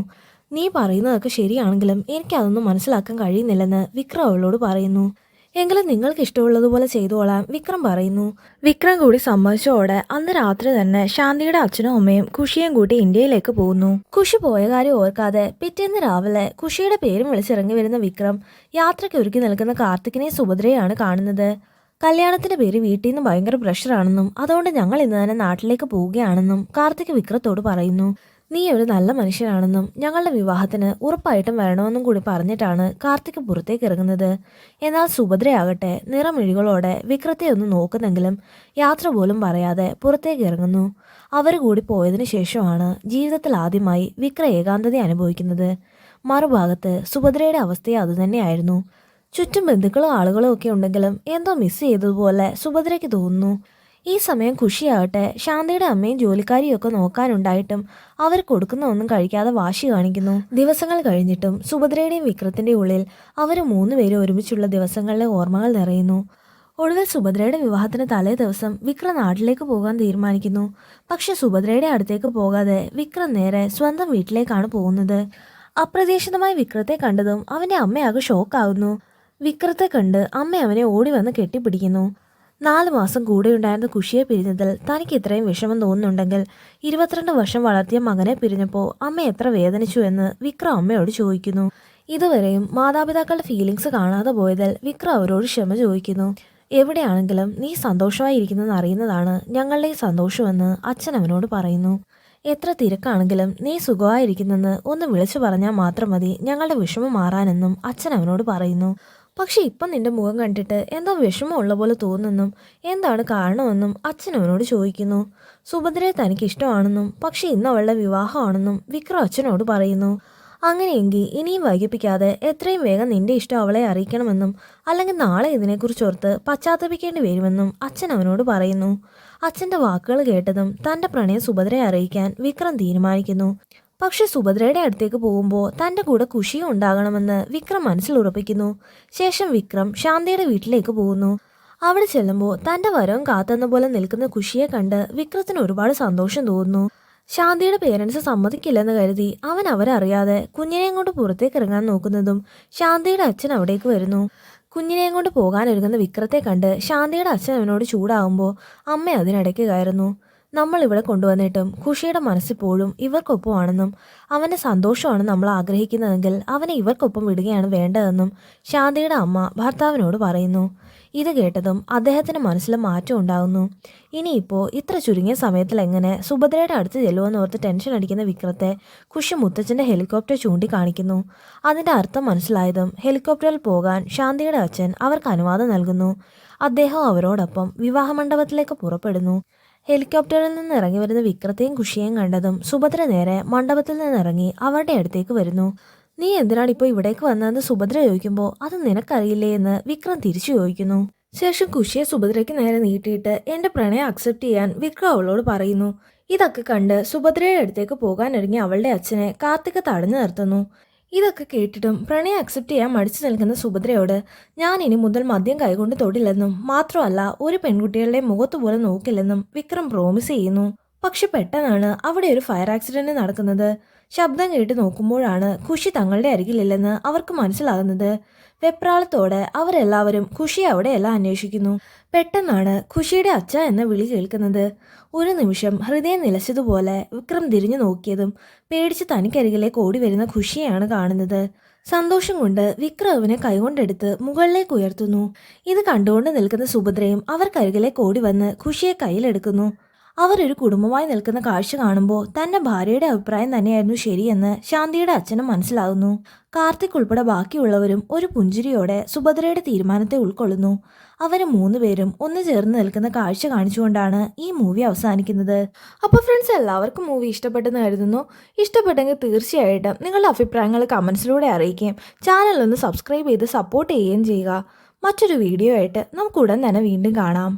നീ പറയുന്നതൊക്കെ ശരിയാണെങ്കിലും എനിക്കതൊന്നും മനസ്സിലാക്കാൻ കഴിയുന്നില്ലെന്ന് വിക്രം അവളോട് പറയുന്നു. എങ്കിലും നിങ്ങൾക്ക് ഇഷ്ടമുള്ളതുപോലെ ചെയ്തോളാം വിക്രം പറയുന്നു. വിക്രം കൂടി സമ്മതിച്ചോടെ അന്ന് രാത്രി തന്നെ ശാന്തിയുടെ അച്ഛനും അമ്മയും ഖുഷിയും കൂട്ടി ഇന്ത്യയിലേക്ക് പോകുന്നു. ഖുഷി പോയ കാര്യം ഓർക്കാതെ പിറ്റേന്ന് രാവിലെ ഖുഷിയുടെ പേരും വിളിച്ചിറങ്ങി വരുന്ന വിക്രം യാത്രയ്ക്ക് ഒരുക്കി നിൽക്കുന്ന കാർത്തികിനെയും സുഭദ്രയാണ് കാണുന്നത്. കല്യാണത്തിന്റെ പേര് വീട്ടിൽ നിന്ന് ഭയങ്കര പ്രഷറാണെന്നും അതുകൊണ്ട് ഞങ്ങൾ ഇന്ന് തന്നെ നാട്ടിലേക്ക് പോവുകയാണെന്നും കാർത്തിക് വിക്രത്തോട് പറയുന്നു. നീ ഒരു നല്ല മനുഷ്യനാണെന്നും ഞങ്ങളുടെ വിവാഹത്തിന് ഉറപ്പായിട്ടും വരണമെന്നും കൂടി പറഞ്ഞിട്ടാണ് കാർത്തിക് പുറത്തേക്ക് ഇറങ്ങുന്നത്. എന്നാൽ സുഭദ്രയാകട്ടെ നിറമിഴികളോടെ വിക്രത്തെ ഒന്ന് നോക്കുന്നെങ്കിലും യാത്ര പോലും പറയാതെ പുറത്തേക്ക് ഇറങ്ങുന്നു. അവർ കൂടി പോയതിനു ശേഷമാണ് ജീവിതത്തിൽ ആദ്യമായി വിക്ര ഏകാന്തത അനുഭവിക്കുന്നത്. മറുഭാഗത്ത് സുഭദ്രയുടെ അവസ്ഥയും അതുതന്നെയായിരുന്നു. ചുറ്റും ബന്ധുക്കളും ആളുകളും ഒക്കെ ഉണ്ടെങ്കിലും എന്തോ മിസ് ചെയ്തതുപോലെ സുഭദ്രയ്ക്ക് തോന്നുന്നു. ഈ സമയം ഖുഷിയാകട്ടെ ശാന്തിയുടെ അമ്മയും ജോലിക്കാരിയും ഒക്കെ നോക്കാനുണ്ടായിട്ടും അവർ കൊടുക്കുന്ന ഒന്നും കഴിക്കാതെ വാശി കാണിക്കുന്നു. ദിവസങ്ങൾ കഴിഞ്ഞിട്ടും സുഭദ്രയുടെയും വിക്രത്തിൻ്റെ ഉള്ളിൽ അവർ മൂന്നുപേരും ഒരുമിച്ചുള്ള ദിവസങ്ങളിലെ ഓർമ്മകൾ നിറയുന്നു. ഒടുവിൽ സുഭദ്രയുടെ വിവാഹത്തിന് തലേ ദിവസം വിക്രം നാട്ടിലേക്ക് പോകാൻ തീരുമാനിക്കുന്നു. പക്ഷെ സുഭദ്രയുടെ അടുത്തേക്ക് പോകാതെ വിക്രം നേരെ സ്വന്തം വീട്ടിലേക്കാണ് പോകുന്നത്. അപ്രതീക്ഷിതമായി വിക്രത്തെ കണ്ടതും അവൻ്റെ അമ്മയാകെ ഷോക്കാകുന്നു. വിക്രത്തെ കണ്ട് അമ്മ അവനെ ഓടി വന്ന് കെട്ടിപ്പിടിക്കുന്നു. 4 മാസം കൂടെയുണ്ടായിരുന്ന ഖുഷിയെ പിരിഞ്ഞതിൽ തനിക്ക് ഇത്രയും വിഷമം തോന്നുന്നുണ്ടെങ്കിൽ 22 വർഷം വളർത്തിയ മകനെ പിരിഞ്ഞപ്പോൾ അമ്മ എത്ര വേദനിച്ചു എന്ന് വിക്രം അമ്മയോട് ചോദിക്കുന്നു. ഇതുവരെയും മാതാപിതാക്കളുടെ ഫീലിങ്സ് കാണാതെ പോയതിൽ വിക്രം അവരോട് ക്ഷമ ചോദിക്കുന്നു. എവിടെയാണെങ്കിലും നീ സന്തോഷമായിരിക്കുന്നെന്ന് അറിയുന്നതാണ് ഞങ്ങളുടെ ഈ സന്തോഷമെന്ന് അച്ഛൻ അവനോട് പറയുന്നു. എത്ര തിരക്കാണെങ്കിലും നീ സുഖമായിരിക്കുന്നെന്ന് ഒന്ന് വിളിച്ചു പറഞ്ഞാൽ മാത്രം മതി ഞങ്ങളുടെ വിഷമം മാറാനെന്നും അച്ഛൻ അവനോട് പറയുന്നു. പക്ഷെ ഇപ്പം നിന്റെ മുഖം കണ്ടിട്ട് എന്തോ വിഷമമുള്ള പോലെ തോന്നുന്നെന്നും എന്താണ് കാരണമെന്നും അച്ഛൻ അവനോട് ചോദിക്കുന്നു. സുഭദ്രയെ തനിക്ക് ഇഷ്ടമാണെന്നും പക്ഷെ ഇന്ന് അവളുടെ വിവാഹമാണെന്നും വിക്രം അച്ഛനോട് പറയുന്നു. അങ്ങനെയെങ്കിൽ ഇനിയും വൈകിപ്പിക്കാതെ എത്രയും വേഗം നിന്റെ ഇഷ്ടം അവളെ അറിയിക്കണമെന്നും അല്ലെങ്കിൽ നാളെ ഇതിനെക്കുറിച്ചോർത്ത് പശ്ചാത്തപിക്കേണ്ടി വരുമെന്നും അച്ഛൻ അവനോട് പറയുന്നു. അച്ഛൻ്റെ വാക്കുകൾ കേട്ടതും തൻ്റെ പ്രണയം സുഭദ്രയെ അറിയിക്കാൻ വിക്രം തീരുമാനിക്കുന്നു. പക്ഷെ സുഭദ്രയുടെ അടുത്തേക്ക് പോകുമ്പോൾ തൻ്റെ കൂടെ ഖുഷിയും ഉണ്ടാകണമെന്ന് വിക്രം മനസ്സിൽ ഉറപ്പിക്കുന്നു. ശേഷം വിക്രം ശാന്തിയുടെ വീട്ടിലേക്ക് പോകുന്നു. അവിടെ ചെല്ലുമ്പോൾ തൻ്റെ വരവും കാത്തുന്ന പോലെ നിൽക്കുന്ന ഖുഷിയെ കണ്ട് വിക്രത്തിന് ഒരുപാട് സന്തോഷം തോന്നുന്നു. ശാന്തിയുടെ പേരൻസ് സമ്മതിക്കില്ലെന്ന് കരുതി അവൻ അവരറിയാതെ കുഞ്ഞിനെയും കൊണ്ട് പുറത്തേക്ക് ഇറങ്ങാൻ നോക്കുന്നതും ശാന്തിയുടെ അച്ഛൻ അവിടേക്ക് വരുന്നു. കുഞ്ഞിനെയും കൊണ്ട് പോകാനൊരുങ്ങുന്ന വിക്രത്തെ കണ്ട് ശാന്തിയുടെ അച്ഛൻ അവനോട് ചൂടാവുമ്പോൾ അമ്മ അതിനിടയ്ക്ക് കയറുന്നു. നമ്മൾ ഇവിടെ കൊണ്ടുവന്നിട്ടും ഖുഷിയുടെ മനസ്സിപ്പോഴും ഇവർക്കൊപ്പമാണെന്നും അവൻ്റെ സന്തോഷമാണ് നമ്മൾ ആഗ്രഹിക്കുന്നതെങ്കിൽ അവനെ ഇവർക്കൊപ്പം വിടുകയാണ് വേണ്ടതെന്നും ശാന്തിയുടെ അമ്മ ഭർത്താവിനോട് പറയുന്നു. ഇത് കേട്ടതും അദ്ദേഹത്തിന് മനസ്സിൽ മാറ്റം ഉണ്ടാകുന്നു. ഇനിയിപ്പോൾ ഇത്ര ചുരുങ്ങിയ സമയത്തിൽ എങ്ങനെ സുഭദ്രയുടെ അടുത്ത് ചെല്ലുമെന്ന് ഓർത്ത് ടെൻഷൻ അടിക്കുന്ന വിക്രത്തെ ഖുഷി മുത്തച്ഛൻ്റെ ഹെലികോപ്റ്റർ ചൂണ്ടിക്കാണിക്കുന്നു. അതിൻ്റെ അർത്ഥം മനസ്സിലായതും ഹെലികോപ്റ്ററിൽ പോകാൻ ശാന്തിയുടെ അച്ഛൻ അവർക്ക് അനുവാദം നൽകുന്നു. അദ്ദേഹം അവരോടൊപ്പം വിവാഹമണ്ഡപത്തിലേക്ക് പുറപ്പെടുന്നു. ഹെലികോപ്റ്ററിൽ നിന്ന് ഇറങ്ങി വരുന്ന വിക്രത്തെയും ഖുഷിയെയും കണ്ടതും സുഭദ്ര നേരെ മണ്ഡപത്തിൽ നിന്നിറങ്ങി അവരുടെ അടുത്തേക്ക് വരുന്നു. നീ എന്തിനാണ് ഇപ്പോൾ ഇവിടേക്ക് വന്നതെന്ന് സുഭദ്ര ചോദിക്കുമ്പോൾ അത് നിനക്കറിയില്ലേ എന്ന് വിക്രം തിരിച്ചു ചോദിക്കുന്നു. ശേഷം ഖുഷിയെ സുഭദ്രയ്ക്ക് നേരെ നീട്ടിയിട്ട് എൻ്റെ പ്രണയം അക്സെപ്റ്റ് ചെയ്യാൻ വിക്രം അവളോട് പറയുന്നു. ഇതൊക്കെ കണ്ട് സുഭദ്രയുടെ അടുത്തേക്ക് പോകാനൊരുങ്ങി അവളുടെ അച്ഛനെ കാർത്തിക് തടഞ്ഞു നിർത്തുന്നു. ഇതൊക്കെ കേട്ടിട്ടും പ്രണയം അക്സെപ്റ്റ് ചെയ്യാൻ മടിച്ചു നിൽക്കുന്ന സുഭദ്രയോട് ഞാൻ ഇനി മുതൽ മദ്യം കൈകൊണ്ട് തൊടില്ലെന്നും മാത്രമല്ല ഒരു പെൺകുട്ടികളുടെ മുഖത്ത് പോലും നോക്കില്ലെന്നും വിക്രം പ്രോമിസ് ചെയ്യുന്നു. പക്ഷെ പെട്ടെന്നാണ് അവിടെ ഒരു ഫയർ ആക്സിഡന്റ് നടക്കുന്നത്. ശബ്ദം കേട്ട് നോക്കുമ്പോഴാണ് ഖുഷി തങ്ങളുടെ അരികിലില്ലെന്ന് അവർക്ക് മനസ്സിലാകുന്നത്. വെപ്രാളത്തോടെ അവരെല്ലാവരും ഖുഷിയെ അവിടെയെല്ലാം അന്വേഷിക്കുന്നു. പെട്ടെന്നാണ് ഖുഷിയുടെ അച്ഛ എന്ന വിളി കേൾക്കുന്നത്. ഒരു നിമിഷം ഹൃദയം നിലച്ചതുപോലെ വിക്രം തിരിഞ്ഞു നോക്കിയതും പേടിച്ച് തനിക്കരികിലേക്ക് ഓടി വരുന്ന ഖുഷിയെയാണ് കാണുന്നത്. സന്തോഷം കൊണ്ട് വിക്രം അവനെ കൈകൊണ്ടെടുത്ത് മുകളിലേക്ക് ഉയർത്തുന്നു. ഇത് കണ്ടുകൊണ്ട് നിൽക്കുന്ന സുഭദ്രയും അവർക്കരികിലേക്ക് ഓടി വന്ന് ഖുഷിയെ കയ്യിലെടുക്കുന്നു. അവർ ഒരു കുടുംബമായി നിൽക്കുന്ന കാഴ്ച കാണുമ്പോൾ തന്റെ ഭാര്യയുടെ അഭിപ്രായം തന്നെയായിരുന്നു ശരിയെന്ന് ശാന്തിയുടെ അച്ഛനും മനസ്സിലാകുന്നു. കാർത്തിക് ഉൾപ്പെടെ ബാക്കിയുള്ളവരും ഒരു പുഞ്ചിരിയോടെ സുഭദ്രയുടെ തീരുമാനത്തെ ഉൾക്കൊള്ളുന്നു. അവര് 3 പേരും ഒന്ന് ചേർന്ന് നിൽക്കുന്ന കാഴ്ച കാണിച്ചുകൊണ്ടാണ് ഈ മൂവി അവസാനിക്കുന്നത്. അപ്പോൾ ഫ്രണ്ട്സ്, എല്ലാവർക്കും മൂവി ഇഷ്ടപ്പെട്ടെന്ന് കരുതുന്നു. ഇഷ്ടപ്പെട്ടെങ്കിൽ തീർച്ചയായിട്ടും നിങ്ങളുടെ അഭിപ്രായങ്ങൾ കമൻസിലൂടെ അറിയിക്കുകയും ചാനൽ ഒന്ന് സബ്സ്ക്രൈബ് ചെയ്ത് സപ്പോർട്ട് ചെയ്യുകയും ചെയ്യുക. മറ്റൊരു വീഡിയോ ആയിട്ട് നമുക്ക് ഉടൻ തന്നെ വീണ്ടും കാണാം.